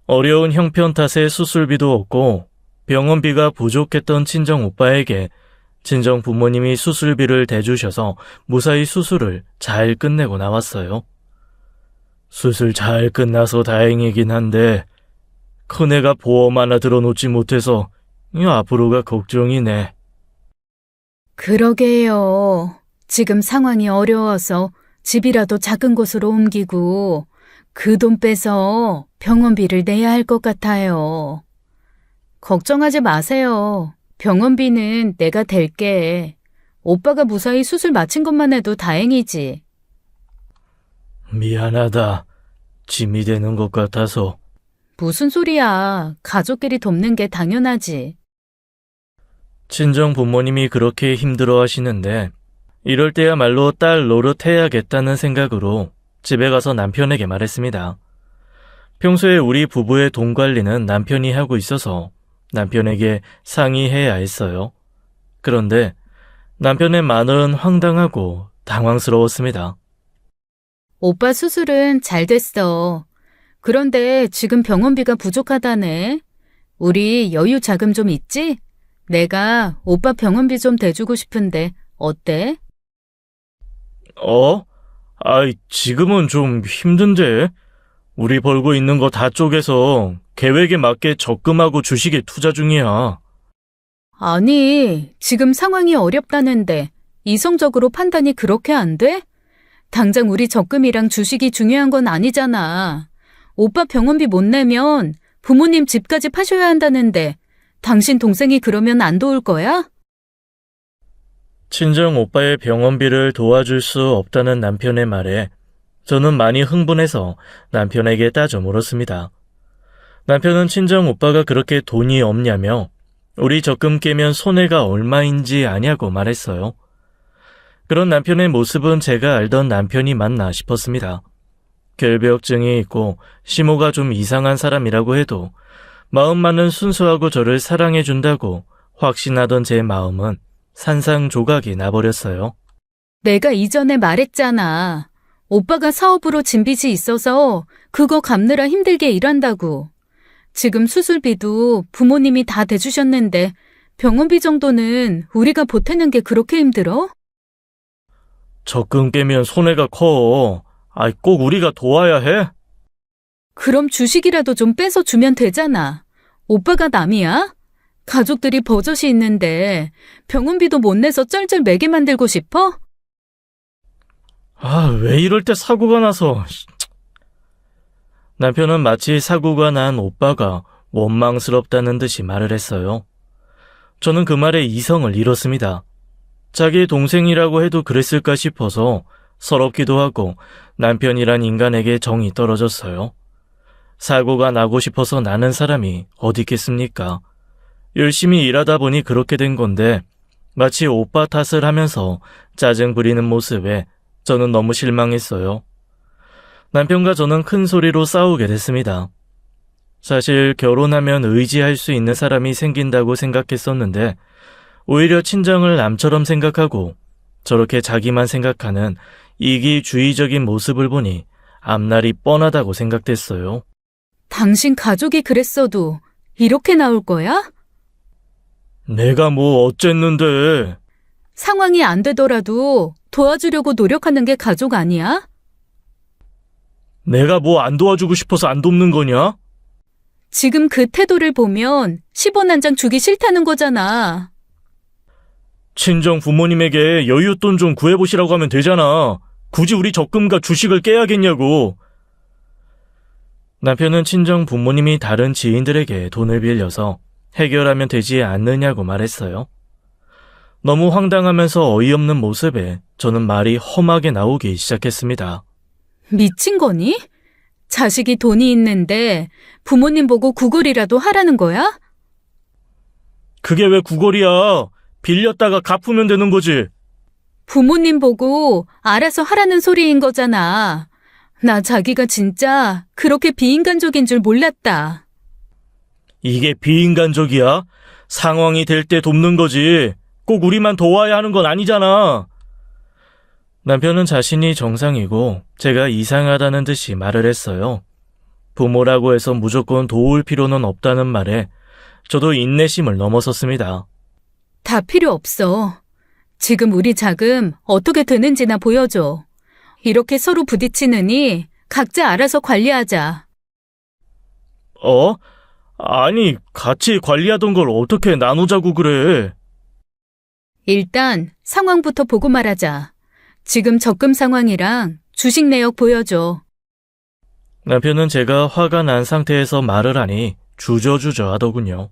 Speaker 1: 어려운 형편 탓에 수술비도 없고 병원비가 부족했던 친정 오빠에게 친정 부모님이 수술비를 대주셔서 무사히 수술을 잘 끝내고 나왔어요. 수술 잘 끝나서 다행이긴 한데 큰애가 보험 하나 들어놓지 못해서 앞으로가 걱정이네.
Speaker 2: 그러게요. 지금 상황이 어려워서 집이라도 작은 곳으로 옮기고 그 돈 빼서 병원비를 내야 할 것 같아요. 걱정하지 마세요. 병원비는 내가 댈게. 오빠가 무사히 수술 마친 것만 해도 다행이지.
Speaker 1: 미안하다. 짐이 되는 것 같아서.
Speaker 2: 무슨 소리야. 가족끼리 돕는 게 당연하지.
Speaker 1: 친정 부모님이 그렇게 힘들어 하시는데 이럴 때야말로 딸 노릇해야겠다는 생각으로 집에 가서 남편에게 말했습니다. 평소에 우리 부부의 돈 관리는 남편이 하고 있어서 남편에게 상의해야 했어요. 그런데 남편의 말은 황당하고 당황스러웠습니다.
Speaker 2: 오빠 수술은 잘 됐어. 그런데 지금 병원비가 부족하다네. 우리 여유 자금 좀 있지? 내가 오빠 병원비 좀 대주고 싶은데 어때?
Speaker 1: 지금은 좀 힘든데. 우리 벌고 있는 거 다 쪼개서 계획에 맞게 적금하고 주식에 투자 중이야.
Speaker 2: 아니, 지금 상황이 어렵다는데 이성적으로 판단이 그렇게 안 돼? 당장 우리 적금이랑 주식이 중요한 건 아니잖아. 오빠 병원비 못 내면 부모님 집까지 파셔야 한다는데 당신 동생이 그러면 안 도울 거야?
Speaker 1: 친정 오빠의 병원비를 도와줄 수 없다는 남편의 말에 저는 많이 흥분해서 남편에게 따져 물었습니다. 남편은 친정 오빠가 그렇게 돈이 없냐며 우리 적금 깨면 손해가 얼마인지 아냐고 말했어요. 그런 남편의 모습은 제가 알던 남편이 맞나 싶었습니다. 결벽증이 있고 시모가 좀 이상한 사람이라고 해도 마음만은 순수하고 저를 사랑해준다고 확신하던 제 마음은 산산조각이 나버렸어요.
Speaker 2: 내가 이전에 말했잖아. 오빠가 사업으로 진 빚이 있어서 그거 갚느라 힘들게 일한다고. 지금 수술비도 부모님이 다 대주셨는데 병원비 정도는 우리가 보태는 게 그렇게 힘들어?
Speaker 1: 적금 깨면 손해가 커. 꼭 우리가 도와야 해?
Speaker 2: 그럼 주식이라도 좀 빼서 주면 되잖아. 오빠가 남이야? 가족들이 버젓이 있는데 병원비도 못 내서 쩔쩔 매게 만들고 싶어?
Speaker 1: 왜 이럴 때 사고가 나서. 남편은 마치 사고가 난 오빠가 원망스럽다는 듯이 말을 했어요. 저는 그 말에 이성을 잃었습니다. 자기 동생이라고 해도 그랬을까 싶어서 서럽기도 하고 남편이란 인간에게 정이 떨어졌어요. 사고가 나고 싶어서 나는 사람이 어디 있겠습니까? 열심히 일하다 보니 그렇게 된 건데 마치 오빠 탓을 하면서 짜증 부리는 모습에 저는 너무 실망했어요. 남편과 저는 큰 소리로 싸우게 됐습니다. 사실 결혼하면 의지할 수 있는 사람이 생긴다고 생각했었는데 오히려 친정을 남처럼 생각하고 저렇게 자기만 생각하는 이기주의적인 모습을 보니 앞날이 뻔하다고 생각됐어요.
Speaker 2: 당신 가족이 그랬어도 이렇게 나올 거야?
Speaker 1: 내가 뭐 어쨌는데.
Speaker 2: 상황이 안 되더라도 도와주려고 노력하는 게 가족 아니야?
Speaker 1: 내가 뭐 안 도와주고 싶어서 안 돕는 거냐?
Speaker 2: 지금 그 태도를 보면 10원 한 장 주기 싫다는 거잖아.
Speaker 1: 친정 부모님에게 여윳돈 좀 구해보시라고 하면 되잖아. 굳이 우리 적금과 주식을 깨야겠냐고. 남편은 친정 부모님이 다른 지인들에게 돈을 빌려서 해결하면 되지 않느냐고 말했어요. 너무 황당하면서 어이없는 모습에 저는 말이 험하게 나오기 시작했습니다.
Speaker 2: 미친 거니? 자식이 돈이 있는데 부모님 보고 구걸이라도 하라는 거야?
Speaker 1: 그게 왜 구걸이야? 빌렸다가 갚으면 되는 거지.
Speaker 2: 부모님 보고 알아서 하라는 소리인 거잖아. 나 자기가 진짜 그렇게 비인간적인 줄 몰랐다.
Speaker 1: 이게 비인간적이야? 상황이 될 때 돕는 거지. 꼭 우리만 도와야 하는 건 아니잖아. 남편은 자신이 정상이고 제가 이상하다는 듯이 말을 했어요. 부모라고 해서 무조건 도울 필요는 없다는 말에 저도 인내심을 넘어섰습니다.
Speaker 2: 다 필요 없어. 지금 우리 자금 어떻게 되는지나 보여줘. 이렇게 서로 부딪히느니 각자 알아서 관리하자.
Speaker 1: 아니, 같이 관리하던 걸 어떻게 나누자고 그래.
Speaker 2: 일단 상황부터 보고 말하자. 지금 적금 상황이랑 주식 내역 보여줘.
Speaker 1: 남편은 제가 화가 난 상태에서 말을 하니 주저주저 하더군요.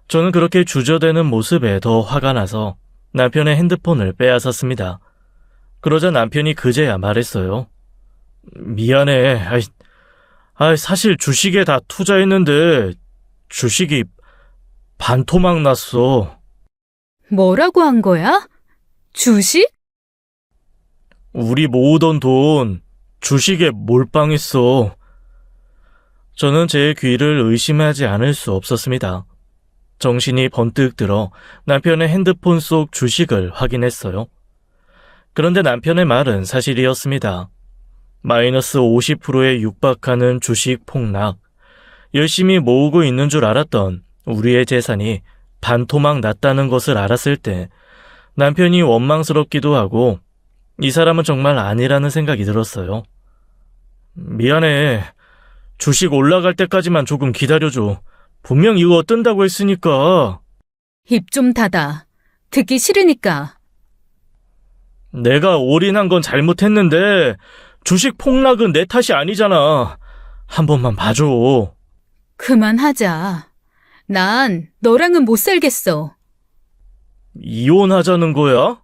Speaker 1: 저는 그렇게 주저대는 모습에 더 화가 나서 남편의 핸드폰을 빼앗았습니다. 그러자 남편이 그제야 말했어요. 미안해. 사실 주식에 다 투자했는데 주식이 반토막 났어.
Speaker 2: 뭐라고 한 거야? 주식?
Speaker 1: 우리 모으던 돈 주식에 몰빵했어. 저는 제 귀를 의심하지 않을 수 없었습니다. 정신이 번뜩 들어 남편의 핸드폰 속 주식을 확인했어요. 그런데 남편의 말은 사실이었습니다. 마이너스 50%에 육박하는 주식 폭락. 열심히 모으고 있는 줄 알았던 우리의 재산이 반토막 났다는 것을 알았을 때 남편이 원망스럽기도 하고 이 사람은 정말 아니라는 생각이 들었어요. 미안해. 주식 올라갈 때까지만 조금 기다려줘. 분명 이거 뜬다고 했으니까.
Speaker 2: 입 좀 닫아. 듣기 싫으니까.
Speaker 1: 내가 올인한 건 잘못했는데 주식 폭락은 내 탓이 아니잖아. 한 번만 봐줘.
Speaker 2: 그만하자. 난 너랑은 못 살겠어.
Speaker 1: 이혼하자는 거야?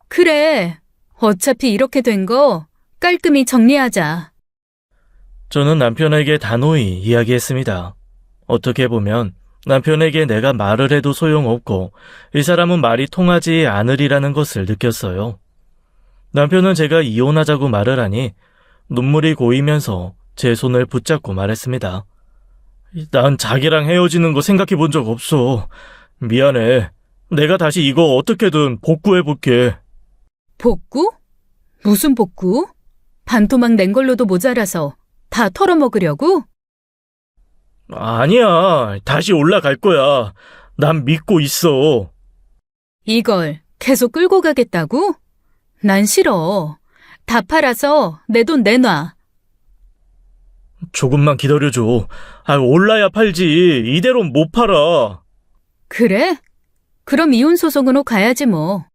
Speaker 2: 그래. 어차피 이렇게 된 거 깔끔히 정리하자.
Speaker 1: 저는 남편에게 단호히 이야기했습니다. 어떻게 보면 남편에게 내가 말을 해도 소용없고 이 사람은 말이 통하지 않으리라는 것을 느꼈어요. 남편은 제가 이혼하자고 말을 하니 눈물이 고이면서 제 손을 붙잡고 말했습니다. 난 자기랑 헤어지는 거 생각해 본 적 없어. 미안해. 내가 다시 이거 어떻게든 복구해 볼게.
Speaker 2: 복구? 무슨 복구? 반토막 낸 걸로도 모자라서 다 털어먹으려고?
Speaker 1: 아니야. 다시 올라갈 거야. 난 믿고 있어.
Speaker 2: 이걸 계속 끌고 가겠다고? 난 싫어. 다 팔아서 내 돈 내놔.
Speaker 1: 조금만 기다려줘. 올라야 팔지. 이대로는 못 팔아.
Speaker 2: 그래? 그럼 이혼 소송으로 가야지 뭐.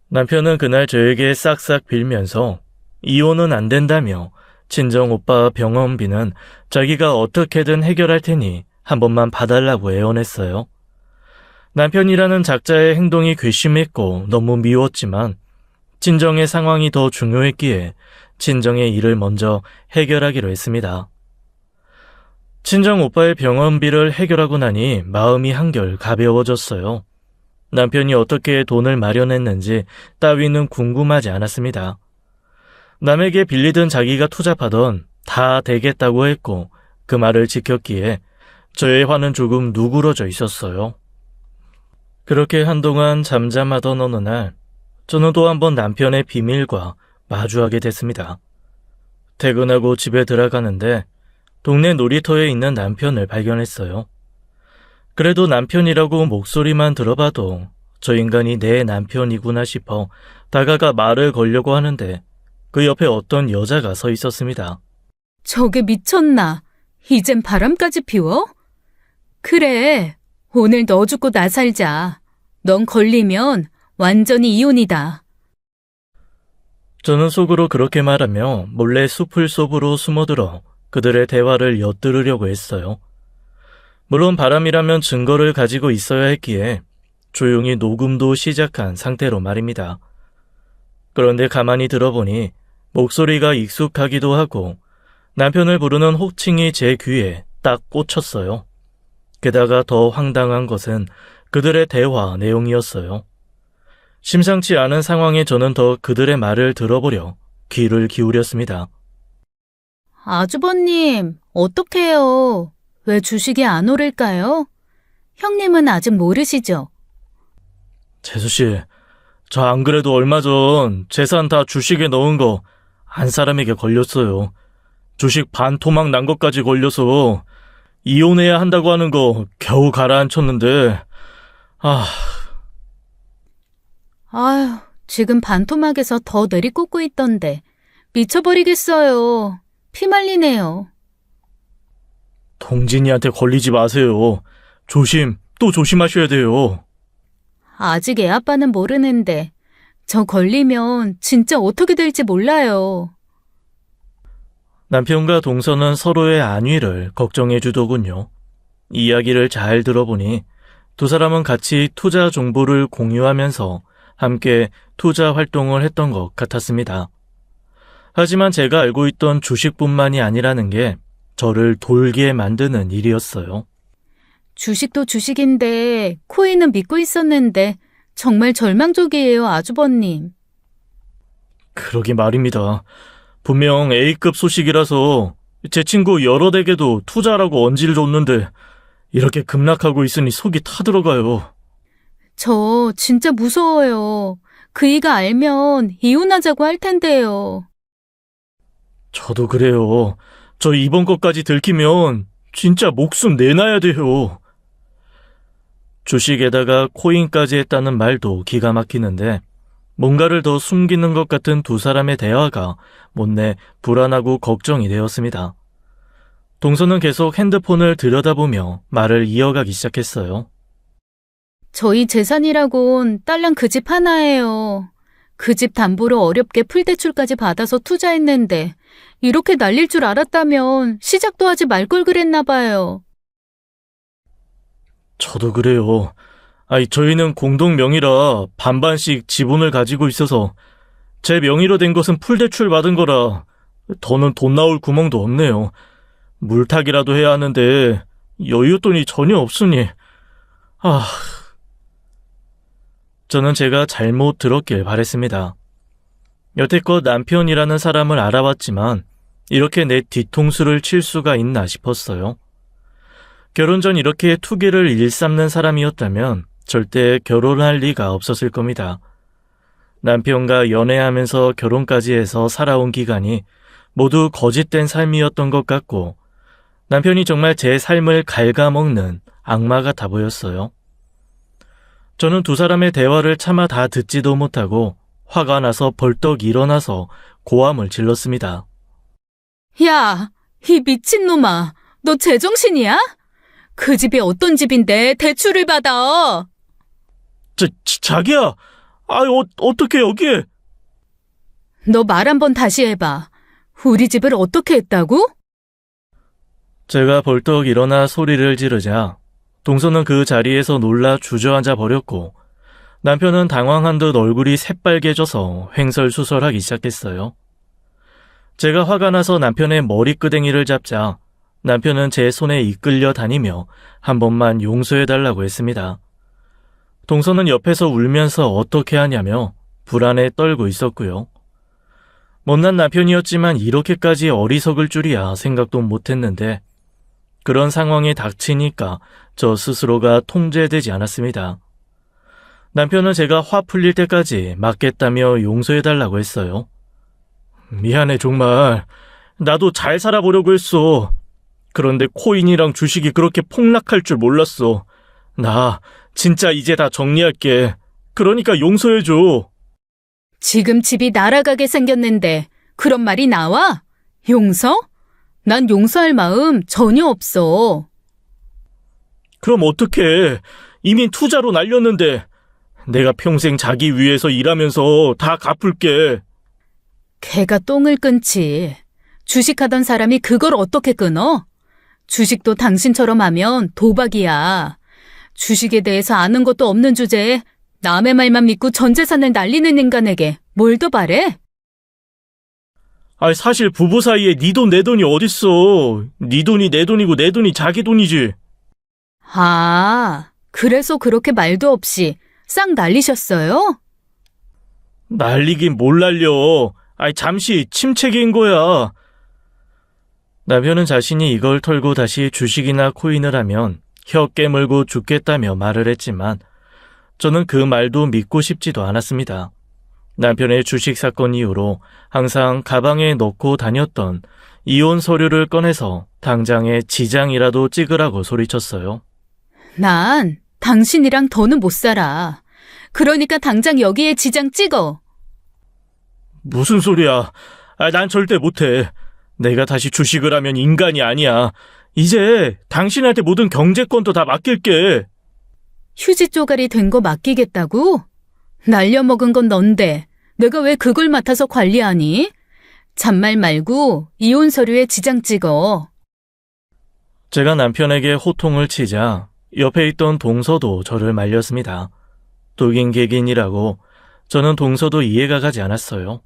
Speaker 1: 남편은 그날 저에게 싹싹 빌면서 이혼은 안 된다며 친정 오빠 병원비는 자기가 어떻게든 해결할 테니 한 번만 봐달라고 애원했어요. 남편이라는 작자의 행동이 괘씸했고 너무 미웠지만 친정의 상황이 더 중요했기에 친정의 일을 먼저 해결하기로 했습니다. 친정 오빠의 병원비를 해결하고 나니 마음이 한결 가벼워졌어요. 남편이 어떻게 돈을 마련했는지 따위는 궁금하지 않았습니다. 남에게 빌리든 자기가 투잡하던 다 되겠다고 했고 그 말을 지켰기에 저의 화는 조금 누그러져 있었어요. 그렇게 한동안 잠잠하던 어느 날 저는 또 한 번 남편의 비밀과 마주하게 됐습니다. 퇴근하고 집에 들어가는데 동네 놀이터에 있는 남편을 발견했어요. 그래도 남편이라고 목소리만 들어봐도 저 인간이 내 남편이구나 싶어 다가가 말을 걸려고 하는데 그 옆에 어떤 여자가 서 있었습니다.
Speaker 2: 저게 미쳤나? 이젠 바람까지 피워? 그래, 오늘 너 죽고 나 살자. 넌 걸리면 완전히 이혼이다.
Speaker 1: 저는 속으로 그렇게 말하며 몰래 숲을 속으로 숨어들어 그들의 대화를 엿들으려고 했어요. 물론 바람이라면 증거를 가지고 있어야 했기에 조용히 녹음도 시작한 상태로 말입니다. 그런데 가만히 들어보니 목소리가 익숙하기도 하고 남편을 부르는 호칭이 제 귀에 딱 꽂혔어요. 게다가 더 황당한 것은 그들의 대화 내용이었어요. 심상치 않은 상황에 저는 더 그들의 말을 들어보려 귀를 기울였습니다.
Speaker 2: 아주버님, 어떡해요? 왜 주식이 안 오를까요? 형님은 아직 모르시죠?
Speaker 1: 재수씨, 저 안 그래도 얼마 전 재산 다 주식에 넣은 거 한 사람에게 걸렸어요. 주식 반토막 난 것까지 걸려서 이혼해야 한다고 하는 거 겨우 가라앉혔는데
Speaker 2: 아휴, 지금 반토막에서 더 내리꽂고 있던데 미쳐버리겠어요. 피말리네요.
Speaker 1: 동진이한테 걸리지 마세요. 또 조심하셔야 돼요.
Speaker 2: 아직 애 아빠는 모르는데 저 걸리면 진짜 어떻게 될지 몰라요.
Speaker 1: 남편과 동서는 서로의 안위를 걱정해 주더군요. 이야기를 잘 들어보니 두 사람은 같이 투자 정보를 공유하면서 함께 투자 활동을 했던 것 같았습니다. 하지만 제가 알고 있던 주식뿐만이 아니라는 게 저를 돌게 만드는 일이었어요.
Speaker 2: 주식도 주식인데 코인은 믿고 있었는데 정말 절망적이에요, 아주버님.
Speaker 1: 그러게 말입니다. 분명 A급 소식이라서 제 친구 여러 댁에도 투자라고 언지를 줬는데 이렇게 급락하고 있으니 속이 타들어가요.
Speaker 2: 저 진짜 무서워요. 그이가 알면 이혼하자고 할 텐데요.
Speaker 1: 저도 그래요. 저 이번 것까지 들키면 진짜 목숨 내놔야 돼요. 주식에다가 코인까지 했다는 말도 기가 막히는데 뭔가를 더 숨기는 것 같은 두 사람의 대화가 못내 불안하고 걱정이 되었습니다. 동서는 계속 핸드폰을 들여다보며 말을 이어가기 시작했어요.
Speaker 2: 저희 재산이라곤 딸랑 그 집 하나예요. 그 집 담보로 어렵게 풀대출까지 받아서 투자했는데 이렇게 날릴 줄 알았다면 시작도 하지 말 걸 그랬나 봐요.
Speaker 1: 저도 그래요. 저희는 공동 명의라 반반씩 지분을 가지고 있어서 제 명의로 된 것은 풀대출 받은 거라 더는 돈 나올 구멍도 없네요. 물타기라도 해야 하는데 여윳돈이 전혀 없으니 저는 제가 잘못 들었길 바랬습니다. 여태껏 남편이라는 사람을 알아봤지만 이렇게 내 뒤통수를 칠 수가 있나 싶었어요. 결혼 전 이렇게 투기를 일삼는 사람이었다면 절대 결혼할 리가 없었을 겁니다. 남편과 연애하면서 결혼까지 해서 살아온 기간이 모두 거짓된 삶이었던 것 같고 남편이 정말 제 삶을 갉아먹는 악마 같아 보였어요. 저는 두 사람의 대화를 차마 다 듣지도 못하고 화가 나서 벌떡 일어나서 고함을 질렀습니다.
Speaker 2: 야, 이 미친놈아, 너 제정신이야? 그 집이 어떤 집인데 대출을 받아?
Speaker 1: 자기야! 어떻게 여기에?
Speaker 2: 너 말 한번 다시 해봐. 우리 집을 어떻게 했다고?
Speaker 1: 제가 벌떡 일어나 소리를 지르자 동서는 그 자리에서 놀라 주저앉아 버렸고 남편은 당황한 듯 얼굴이 새빨개져서 횡설수설하기 시작했어요. 제가 화가 나서 남편의 머리끄댕이를 잡자 남편은 제 손에 이끌려 다니며 한 번만 용서해달라고 했습니다. 동서는 옆에서 울면서 어떻게 하냐며 불안에 떨고 있었고요. 못난 남편이었지만 이렇게까지 어리석을 줄이야 생각도 못했는데 그런 상황이 닥치니까 저 스스로가 통제되지 않았습니다. 남편은 제가 화 풀릴 때까지 맞겠다며 용서해달라고 했어요. 미안해, 정말. 나도 잘 살아보려고 했어. 그런데 코인이랑 주식이 그렇게 폭락할 줄 몰랐어. 나 진짜 이제 다 정리할게. 그러니까 용서해줘.
Speaker 2: 지금 집이 날아가게 생겼는데 그런 말이 나와? 용서? 난 용서할 마음 전혀 없어.
Speaker 1: 그럼 어떡해. 이미 투자로 날렸는데. 내가 평생 자기 위해서 일하면서 다 갚을게.
Speaker 2: 개가 똥을 끊지. 주식하던 사람이 그걸 어떻게 끊어? 주식도 당신처럼 하면 도박이야. 주식에 대해서 아는 것도 없는 주제에 남의 말만 믿고 전 재산을 날리는 인간에게 뭘 더 바래?
Speaker 1: 아니, 사실 부부 사이에 네 돈 내 돈이 어딨어. 네 돈이 내 돈이고 내 돈이 자기 돈이지.
Speaker 2: 아, 그래서 그렇게 말도 없이 싹 날리셨어요?
Speaker 1: 날리긴 뭘 날려. 아니, 잠시 침체기인 거야. 남편은 자신이 이걸 털고 다시 주식이나 코인을 하면 혀 깨물고 죽겠다며 말을 했지만 저는 그 말도 믿고 싶지도 않았습니다. 남편의 주식 사건 이후로 항상 가방에 넣고 다녔던 이혼 서류를 꺼내서 당장에 지장이라도 찍으라고 소리쳤어요.
Speaker 2: 난 당신이랑 더는 못 살아. 그러니까 당장 여기에 지장 찍어.
Speaker 1: 무슨 소리야. 난 절대 못해. 내가 다시 주식을 하면 인간이 아니야. 이제 당신한테 모든 경제권도 다 맡길게.
Speaker 2: 휴지 쪼가리 된 거 맡기겠다고? 날려먹은 건 넌데 내가 왜 그걸 맡아서 관리하니? 잔말 말고 이혼 서류에 지장 찍어.
Speaker 1: 제가 남편에게 호통을 치자 옆에 있던 동서도 저를 말렸습니다. 독인객인이라고. 저는 동서도 이해가 가지 않았어요.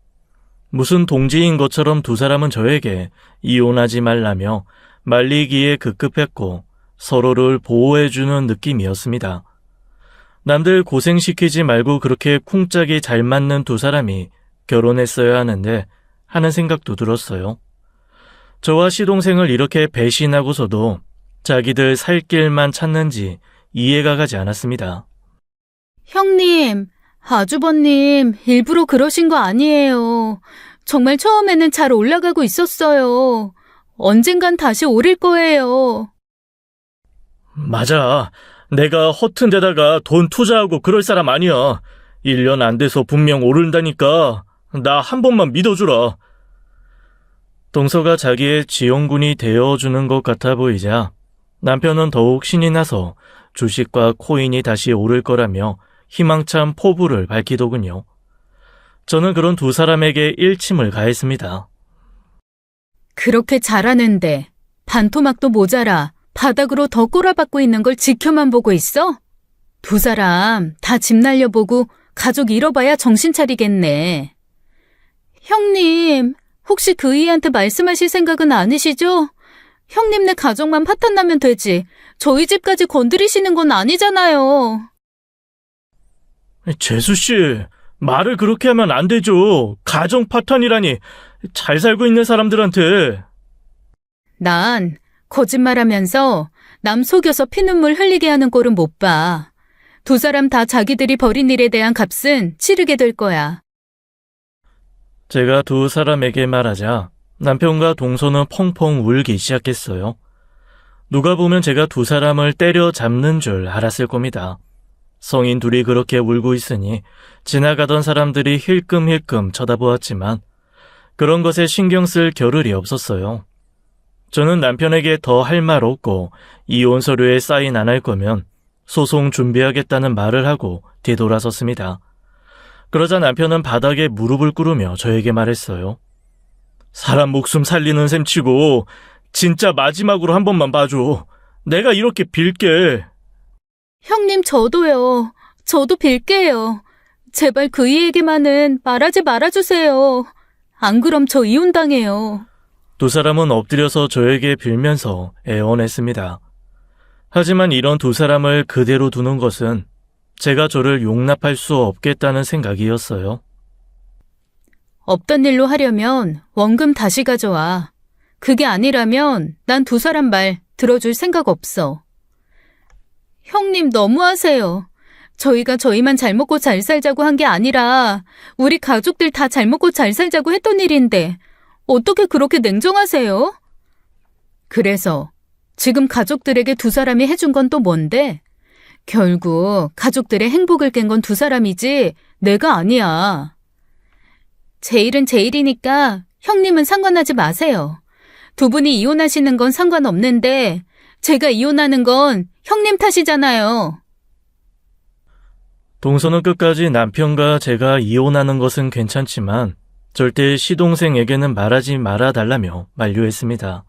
Speaker 1: 무슨 동지인 것처럼 두 사람은 저에게 이혼하지 말라며 말리기에 급급했고 서로를 보호해주는 느낌이었습니다. 남들 고생시키지 말고 그렇게 쿵짝이 잘 맞는 두 사람이 결혼했어야 하는데 하는 생각도 들었어요. 저와 시동생을 이렇게 배신하고서도 자기들 살 길만 찾는지 이해가 가지 않았습니다.
Speaker 2: 형님, 아주버님, 일부러 그러신 거 아니에요. 정말 처음에는 잘 올라가고 있었어요. 언젠간 다시 오를 거예요.
Speaker 1: 맞아. 내가 허튼 데다가 돈 투자하고 그럴 사람 아니야. 1년 안 돼서 분명 오른다니까. 나 한 번만 믿어주라. 동서가 자기의 지원군이 되어주는 것 같아 보이자 남편은 더욱 신이 나서 주식과 코인이 다시 오를 거라며 희망찬 포부를 밝히더군요. 저는 그런 두 사람에게 일침을 가했습니다.
Speaker 2: 그렇게 잘하는데 반토막도 모자라 바닥으로 더 꼬라박고 있는 걸 지켜만 보고 있어? 두 사람 다 집 날려보고 가족 잃어봐야 정신 차리겠네. 형님, 혹시 그이한테 말씀하실 생각은 아니시죠? 형님네 가족만 파탄나면 되지. 저희 집까지 건드리시는 건 아니잖아요.
Speaker 1: 재수씨, 말을 그렇게 하면 안 되죠. 가정 파탄이라니. 잘 살고 있는 사람들한테.
Speaker 2: 난 거짓말하면서 남 속여서 피눈물 흘리게 하는 꼴은 못 봐. 두 사람 다 자기들이 벌인 일에 대한 값은 치르게 될 거야.
Speaker 1: 제가 두 사람에게 말하자 남편과 동서는 펑펑 울기 시작했어요. 누가 보면 제가 두 사람을 때려잡는 줄 알았을 겁니다. 성인 둘이 그렇게 울고 있으니 지나가던 사람들이 힐끔힐끔 쳐다보았지만 그런 것에 신경 쓸 겨를이 없었어요. 저는 남편에게 더 할 말 없고 이혼 서류에 사인 안 할 거면 소송 준비하겠다는 말을 하고 뒤돌아섰습니다. 그러자 남편은 바닥에 무릎을 꿇으며 저에게 말했어요. 사람 목숨 살리는 셈 치고 진짜 마지막으로 한 번만 봐줘. 내가 이렇게 빌게.
Speaker 2: 형님, 저도요. 저도 빌게요. 제발 그이에게만은 말하지 말아주세요. 안 그럼 저 이혼당해요.
Speaker 1: 두 사람은 엎드려서 저에게 빌면서 애원했습니다. 하지만 이런 두 사람을 그대로 두는 것은 제가 저를 용납할 수 없겠다는 생각이었어요.
Speaker 2: 없던 일로 하려면 원금 다시 가져와. 그게 아니라면 난 두 사람 말 들어줄 생각 없어. 형님, 너무하세요. 저희가 저희만 잘 먹고 잘 살자고 한 게 아니라 우리 가족들 다 잘 먹고 잘 살자고 했던 일인데 어떻게 그렇게 냉정하세요? 그래서 지금 가족들에게 두 사람이 해준 건 또 뭔데? 결국 가족들의 행복을 깬 건 두 사람이지 내가 아니야. 제 일은 제 일이니까 형님은 상관하지 마세요. 두 분이 이혼하시는 건 상관없는데 제가 이혼하는 건 형님 탓이잖아요.
Speaker 1: 동서는 끝까지 남편과 제가 이혼하는 것은 괜찮지만 절대 시동생에게는 말하지 말아달라며 만류했습니다.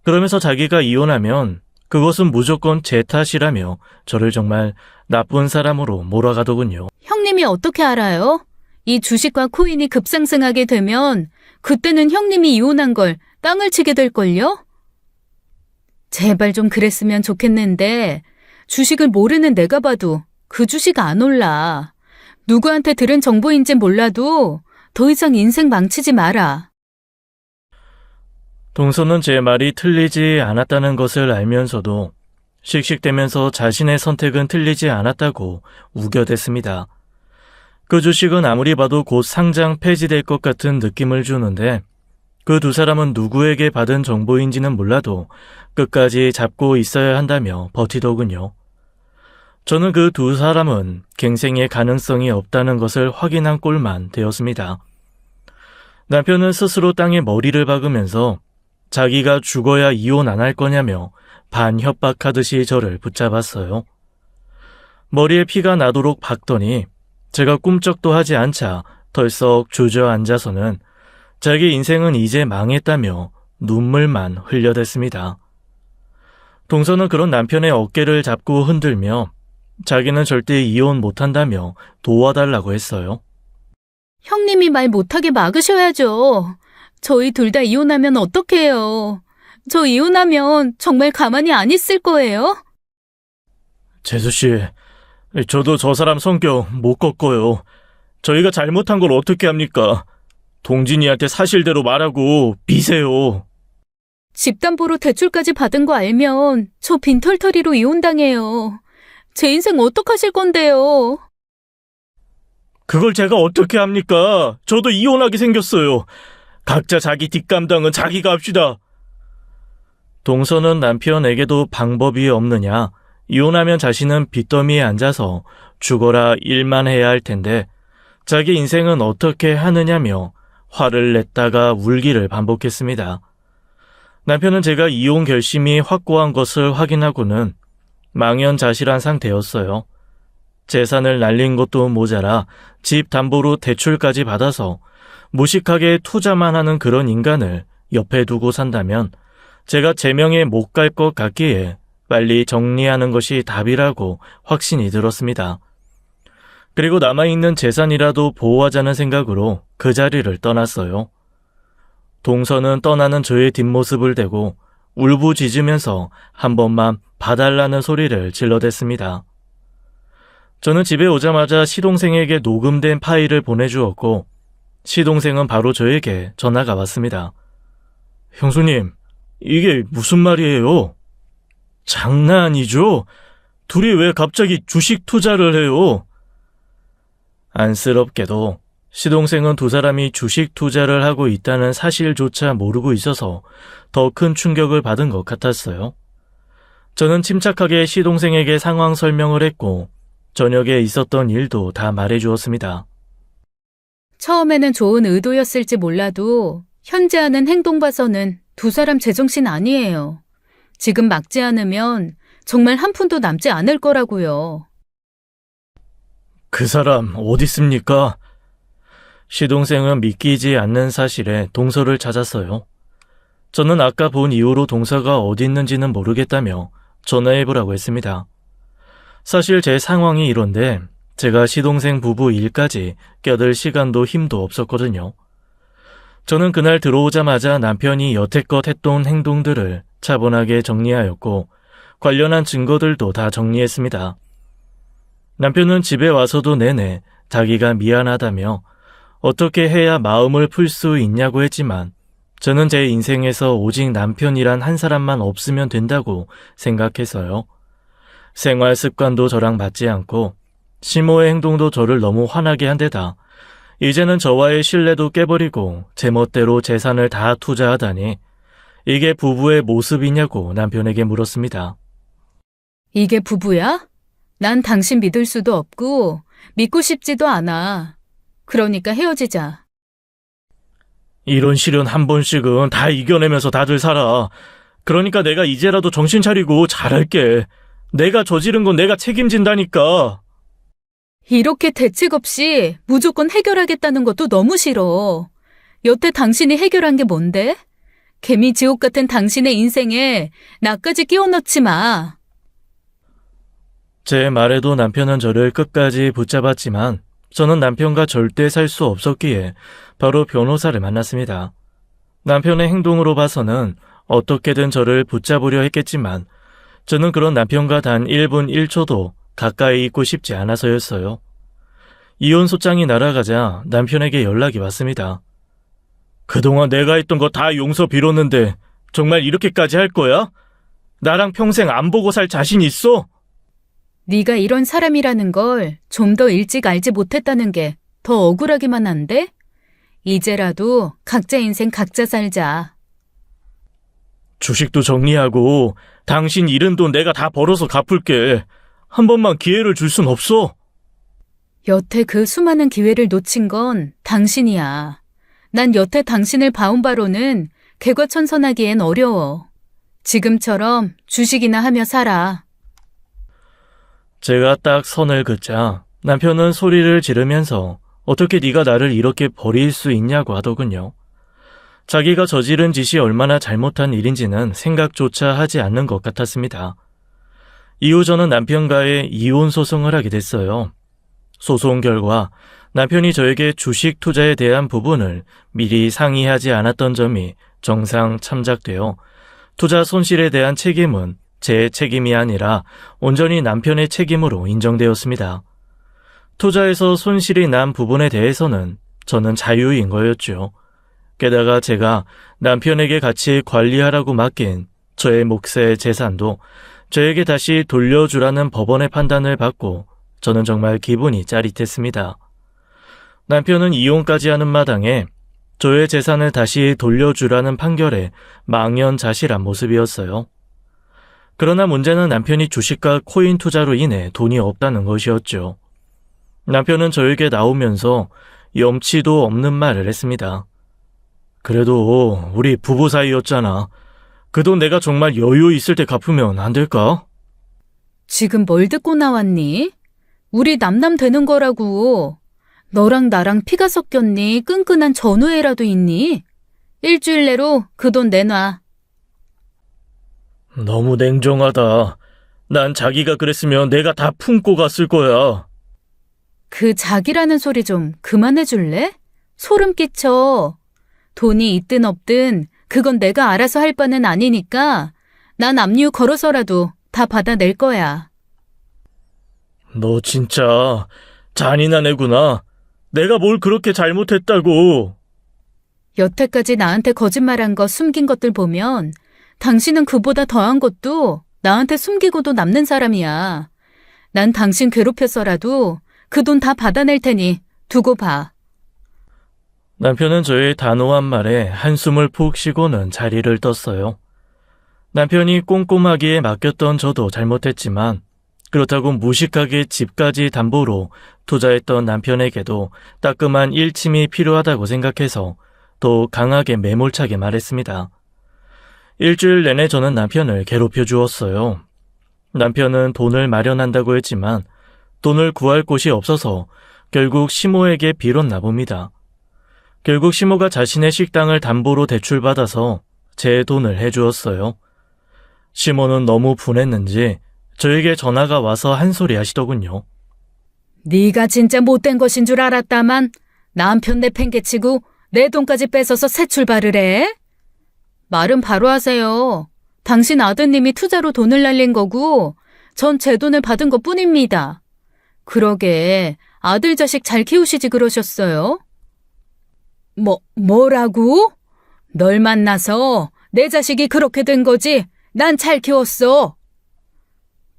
Speaker 1: 그러면서 자기가 이혼하면 그것은 무조건 제 탓이라며 저를 정말 나쁜 사람으로 몰아가더군요.
Speaker 2: 형님이 어떻게 알아요? 이 주식과 코인이 급상승하게 되면 그때는 형님이 이혼한 걸 땅을 치게 될걸요? 제발 좀 그랬으면 좋겠는데 주식을 모르는 내가 봐도 그 주식 안 올라. 누구한테 들은 정보인진 몰라도 더 이상 인생 망치지 마라.
Speaker 1: 동서는 제 말이 틀리지 않았다는 것을 알면서도 씩씩대면서 자신의 선택은 틀리지 않았다고 우겨댔습니다. 그 주식은 아무리 봐도 곧 상장 폐지될 것 같은 느낌을 주는데 그 두 사람은 누구에게 받은 정보인지는 몰라도 끝까지 잡고 있어야 한다며 버티더군요. 저는 그 두 사람은 갱생의 가능성이 없다는 것을 확인한 꼴만 되었습니다. 남편은 스스로 땅에 머리를 박으면서 자기가 죽어야 이혼 안 할 거냐며 반협박하듯이 저를 붙잡았어요. 머리에 피가 나도록 박더니 제가 꿈쩍도 하지 않자 덜썩 주저앉아서는 자기 인생은 이제 망했다며 눈물만 흘려댔습니다. 동서는 그런 남편의 어깨를 잡고 흔들며 자기는 절대 이혼 못한다며 도와달라고 했어요.
Speaker 2: 형님이 말 못하게 막으셔야죠. 저희 둘 다 이혼하면 어떡해요. 저 이혼하면 정말 가만히 안 있을 거예요?
Speaker 1: 재수씨, 저도 저 사람 성격 못 꺾어요. 저희가 잘못한 걸 어떻게 합니까? 동진이한테 사실대로 말하고 비세요.
Speaker 2: 집담보로 대출까지 받은 거 알면 저 빈털터리로 이혼당해요. 제 인생 어떡하실 건데요?
Speaker 1: 그걸 제가 어떻게 합니까? 저도 이혼하게 생겼어요. 각자 자기 뒷감당은 자기가 합시다. 동서는 남편에게도 방법이 없느냐, 이혼하면 자신은 빚더미에 앉아서 죽어라 일만 해야 할 텐데 자기 인생은 어떻게 하느냐며 화를 냈다가 울기를 반복했습니다. 남편은 제가 이혼 결심이 확고한 것을 확인하고는 망연자실한 상태였어요. 재산을 날린 것도 모자라 집 담보로 대출까지 받아서 무식하게 투자만 하는 그런 인간을 옆에 두고 산다면 제가 제명에 못 갈 것 같기에 빨리 정리하는 것이 답이라고 확신이 들었습니다. 그리고 남아있는 재산이라도 보호하자는 생각으로 그 자리를 떠났어요. 동서는 떠나는 저의 뒷모습을 대고 울부짖으면서 한 번만 봐달라는 소리를 질러댔습니다. 저는 집에 오자마자 시동생에게 녹음된 파일을 보내주었고 시동생은 바로 저에게 전화가 왔습니다. 형수님, 이게 무슨 말이에요? 장난 아니죠? 둘이 왜 갑자기 주식 투자를 해요? 안쓰럽게도 시동생은 두 사람이 주식 투자를 하고 있다는 사실조차 모르고 있어서 더 큰 충격을 받은 것 같았어요. 저는 침착하게 시동생에게 상황 설명을 했고 저녁에 있었던 일도 다 말해주었습니다.
Speaker 2: 처음에는 좋은 의도였을지 몰라도 현재 하는 행동 봐서는 두 사람 제정신 아니에요. 지금 막지 않으면 정말 한 푼도 남지 않을 거라고요.
Speaker 1: 그 사람 어디 있습니까? 시동생은 믿기지 않는 사실에 동서를 찾았어요. 저는 아까 본 이후로 동서가 어디 있는지는 모르겠다며 전화해보라고 했습니다. 사실 제 상황이 이런데 제가 시동생 부부 일까지 껴들 시간도 힘도 없었거든요. 저는 그날 들어오자마자 남편이 여태껏 했던 행동들을 차분하게 정리하였고 관련한 증거들도 다 정리했습니다. 남편은 집에 와서도 내내 자기가 미안하다며 어떻게 해야 마음을 풀 수 있냐고 했지만 저는 제 인생에서 오직 남편이란 한 사람만 없으면 된다고 생각해서요. 생활 습관도 저랑 맞지 않고 시모의 행동도 저를 너무 화나게 한 데다 이제는 저와의 신뢰도 깨버리고 제멋대로 재산을 다 투자하다니 이게 부부의 모습이냐고 남편에게 물었습니다.
Speaker 2: 이게 부부야? 난 당신 믿을 수도 없고 믿고 싶지도 않아. 그러니까 헤어지자.
Speaker 1: 이런 시련 한 번씩은 다 이겨내면서 다들 살아. 그러니까 내가 이제라도 정신 차리고 잘할게. 내가 저지른 건 내가 책임진다니까.
Speaker 2: 이렇게 대책 없이 무조건 해결하겠다는 것도 너무 싫어. 여태 당신이 해결한 게 뭔데? 개미 지옥 같은 당신의 인생에 나까지 끼워 넣지 마.
Speaker 1: 제 말에도 남편은 저를 끝까지 붙잡았지만 저는 남편과 절대 살 수 없었기에 바로 변호사를 만났습니다. 남편의 행동으로 봐서는 어떻게든 저를 붙잡으려 했겠지만 저는 그런 남편과 단 1분 1초도 가까이 있고 싶지 않아서였어요. 이혼 소장이 날아가자 남편에게 연락이 왔습니다. 그동안 내가 했던 거 다 용서 빌었는데 정말 이렇게까지 할 거야? 나랑 평생 안 보고 살 자신 있어?
Speaker 2: 네가 이런 사람이라는 걸 좀 더 일찍 알지 못했다는 게 더 억울하기만 한데? 이제라도 각자 인생 각자 살자.
Speaker 1: 주식도 정리하고 당신 잃은 돈 내가 다 벌어서 갚을게. 한 번만 기회를 줄 순 없어?
Speaker 2: 여태 그 수많은 기회를 놓친 건 당신이야. 난 여태 당신을 봐온 바로는 개과천선하기엔 어려워. 지금처럼 주식이나 하며 살아.
Speaker 1: 제가 딱 선을 긋자 남편은 소리를 지르면서 어떻게 네가 나를 이렇게 버릴 수 있냐고 하더군요. 자기가 저지른 짓이 얼마나 잘못한 일인지는 생각조차 하지 않는 것 같았습니다. 이후 저는 남편과의 이혼 소송을 하게 됐어요. 소송 결과 남편이 저에게 주식 투자에 대한 부분을 미리 상의하지 않았던 점이 정상 참작되어 투자 손실에 대한 책임은 제 책임이 아니라 온전히 남편의 책임으로 인정되었습니다. 투자에서 손실이 난 부분에 대해서는 저는 자유인 거였죠. 게다가 제가 남편에게 같이 관리하라고 맡긴 저의 몫의 재산도 저에게 다시 돌려주라는 법원의 판단을 받고 저는 정말 기분이 짜릿했습니다. 남편은 이혼까지 하는 마당에 저의 재산을 다시 돌려주라는 판결에 망연자실한 모습이었어요. 그러나 문제는 남편이 주식과 코인 투자로 인해 돈이 없다는 것이었죠. 남편은 저에게 나오면서 염치도 없는 말을 했습니다. 그래도 우리 부부 사이였잖아. 그 돈 내가 정말 여유 있을 때 갚으면 안 될까?
Speaker 2: 지금 뭘 듣고 나왔니? 우리 남남 되는 거라고. 너랑 나랑 피가 섞였니? 끈끈한 전우애라도 있니? 일주일 내로 그 돈 내놔.
Speaker 1: 너무 냉정하다. 난 자기가 그랬으면 내가 다 품고 갔을 거야.
Speaker 2: 그 자기라는 소리 좀 그만해 줄래? 소름 끼쳐. 돈이 있든 없든 그건 내가 알아서 할 바는 아니니까 난 압류 걸어서라도 다 받아낼 거야.
Speaker 1: 너 진짜 잔인한 애구나. 내가 뭘 그렇게 잘못했다고.
Speaker 2: 여태까지 나한테 거짓말한 거 숨긴 것들 보면 당신은 그보다 더한 것도 나한테 숨기고도 남는 사람이야. 난 당신 괴롭혀서라도 그 돈 다 받아낼 테니 두고 봐.
Speaker 1: 남편은 저의 단호한 말에 한숨을 푹 쉬고는 자리를 떴어요. 남편이 꼼꼼하기에 맡겼던 저도 잘못했지만 그렇다고 무식하게 집까지 담보로 투자했던 남편에게도 따끔한 일침이 필요하다고 생각해서 또 강하게 매몰차게 말했습니다. 일주일 내내 저는 남편을 괴롭혀 주었어요. 남편은 돈을 마련한다고 했지만 돈을 구할 곳이 없어서 결국 시모에게 빌었나 봅니다. 결국 시모가 자신의 식당을 담보로 대출받아서 제 돈을 해주었어요. 시모는 너무 분했는지 저에게 전화가 와서 한 소리 하시더군요.
Speaker 2: 네가 진짜 못된 것인 줄 알았다만 남편 내팽개치고 내 돈까지 뺏어서 새 출발을 해? 말은 바로 하세요. 당신 아드님이 투자로 돈을 날린 거고 전 제 돈을 받은 것뿐입니다. 그러게 아들 자식 잘 키우시지 그러셨어요? 뭐라고? 널 만나서 내 자식이 그렇게 된 거지. 난 잘 키웠어.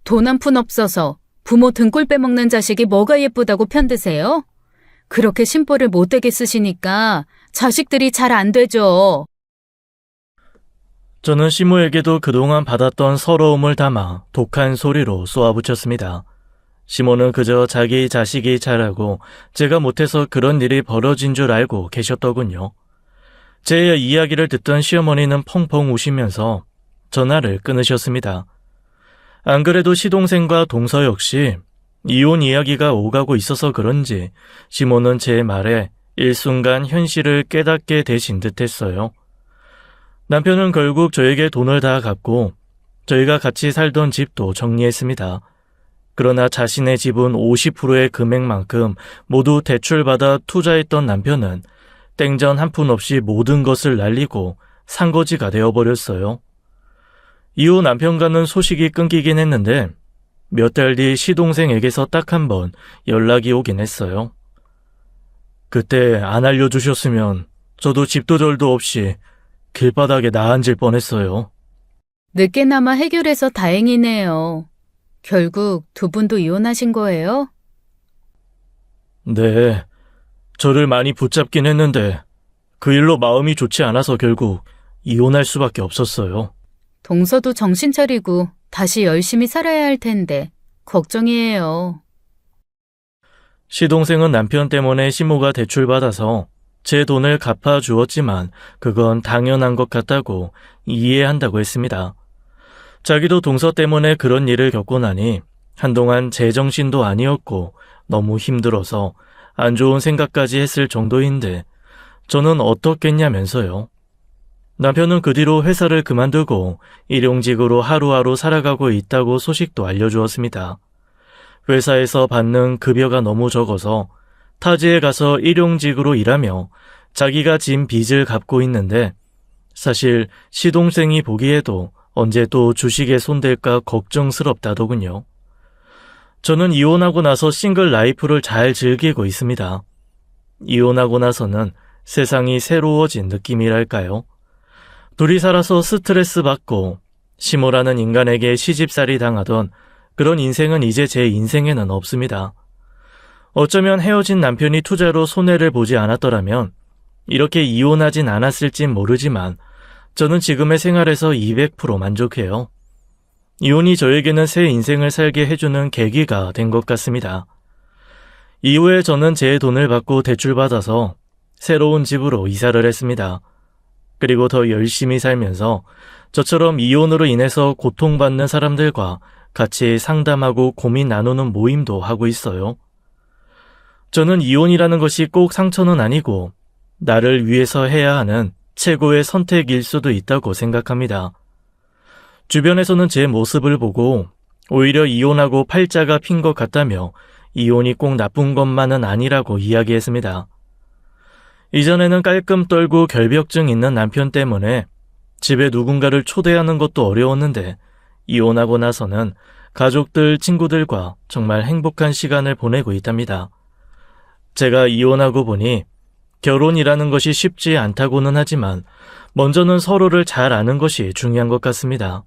Speaker 2: 돈 한 푼 없어서 부모 등골 빼먹는 자식이 뭐가 예쁘다고 편드세요? 그렇게 심보를 못되게 쓰시니까 자식들이 잘 안 되죠.
Speaker 1: 저는 시모에게도 그동안 받았던 서러움을 담아 독한 소리로 쏘아붙였습니다. 시모는 그저 자기 자식이 잘하고 제가 못해서 그런 일이 벌어진 줄 알고 계셨더군요. 제 이야기를 듣던 시어머니는 펑펑 우시면서 전화를 끊으셨습니다. 안 그래도 시동생과 동서 역시 이혼 이야기가 오가고 있어서 그런지 시모는 제 말에 일순간 현실을 깨닫게 되신 듯했어요. 남편은 결국 저에게 돈을 다 갚고 저희가 같이 살던 집도 정리했습니다. 그러나 자신의 지분 50%의 금액만큼 모두 대출받아 투자했던 남편은 땡전 한 푼 없이 모든 것을 날리고 산거지가 되어버렸어요. 이후 남편과는 소식이 끊기긴 했는데 몇 달 뒤 시동생에게서 딱 한 번 연락이 오긴 했어요. 그때 안 알려주셨으면 저도 집도 절도 없이 길바닥에 나앉을 뻔했어요.
Speaker 2: 늦게나마 해결해서 다행이네요. 결국 두 분도 이혼하신 거예요?
Speaker 1: 네, 저를 많이 붙잡긴 했는데 그 일로 마음이 좋지 않아서 결국 이혼할 수밖에 없었어요.
Speaker 2: 동서도 정신 차리고 다시 열심히 살아야 할 텐데 걱정이에요.
Speaker 1: 시동생은 남편 때문에 시모가 대출받아서 제 돈을 갚아주었지만 그건 당연한 것 같다고 이해한다고 했습니다. 자기도 동서 때문에 그런 일을 겪고 나니 한동안 제정신도 아니었고 너무 힘들어서 안 좋은 생각까지 했을 정도인데 저는 어떻겠냐면서요. 남편은 그 뒤로 회사를 그만두고 일용직으로 하루하루 살아가고 있다고 소식도 알려주었습니다. 회사에서 받는 급여가 너무 적어서 타지에 가서 일용직으로 일하며 자기가 진 빚을 갚고 있는데 사실 시동생이 보기에도 언제 또 주식에 손댈까 걱정스럽다더군요. 저는 이혼하고 나서 싱글 라이프를 잘 즐기고 있습니다. 이혼하고 나서는 세상이 새로워진 느낌이랄까요. 둘이 살아서 스트레스 받고 시모라는 인간에게 시집살이 당하던 그런 인생은 이제 제 인생에는 없습니다. 어쩌면 헤어진 남편이 투자로 손해를 보지 않았더라면 이렇게 이혼하진 않았을진 모르지만 저는 지금의 생활에서 200% 만족해요. 이혼이 저에게는 새 인생을 살게 해주는 계기가 된 것 같습니다. 이후에 저는 제 돈을 받고 대출받아서 새로운 집으로 이사를 했습니다. 그리고 더 열심히 살면서 저처럼 이혼으로 인해서 고통받는 사람들과 같이 상담하고 고민 나누는 모임도 하고 있어요. 저는 이혼이라는 것이 꼭 상처는 아니고 나를 위해서 해야 하는 최고의 선택일 수도 있다고 생각합니다. 주변에서는 제 모습을 보고 오히려 이혼하고 팔자가 핀 것 같다며 이혼이 꼭 나쁜 것만은 아니라고 이야기했습니다. 이전에는 깔끔 떨고 결벽증 있는 남편 때문에 집에 누군가를 초대하는 것도 어려웠는데 이혼하고 나서는 가족들, 친구들과 정말 행복한 시간을 보내고 있답니다. 제가 이혼하고 보니 결혼이라는 것이 쉽지 않다고는 하지만 먼저는 서로를 잘 아는 것이 중요한 것 같습니다.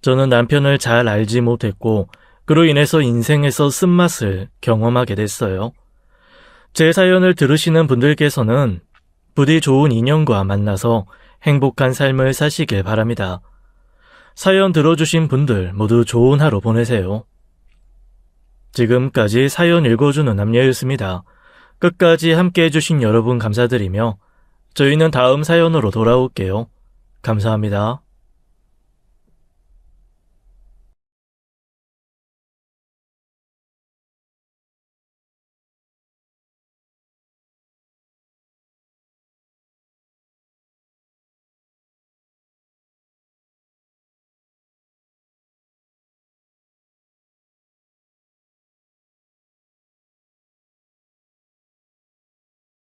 Speaker 1: 저는 남편을 잘 알지 못했고 그로 인해서 인생에서 쓴맛을 경험하게 됐어요. 제 사연을 들으시는 분들께서는 부디 좋은 인연과 만나서 행복한 삶을 사시길 바랍니다. 사연 들어주신 분들 모두 좋은 하루 보내세요. 지금까지 사연 읽어주는 남녀였습니다. 끝까지 함께 해주신 여러분 감사드리며 저희는 다음 사연으로 돌아올게요. 감사합니다.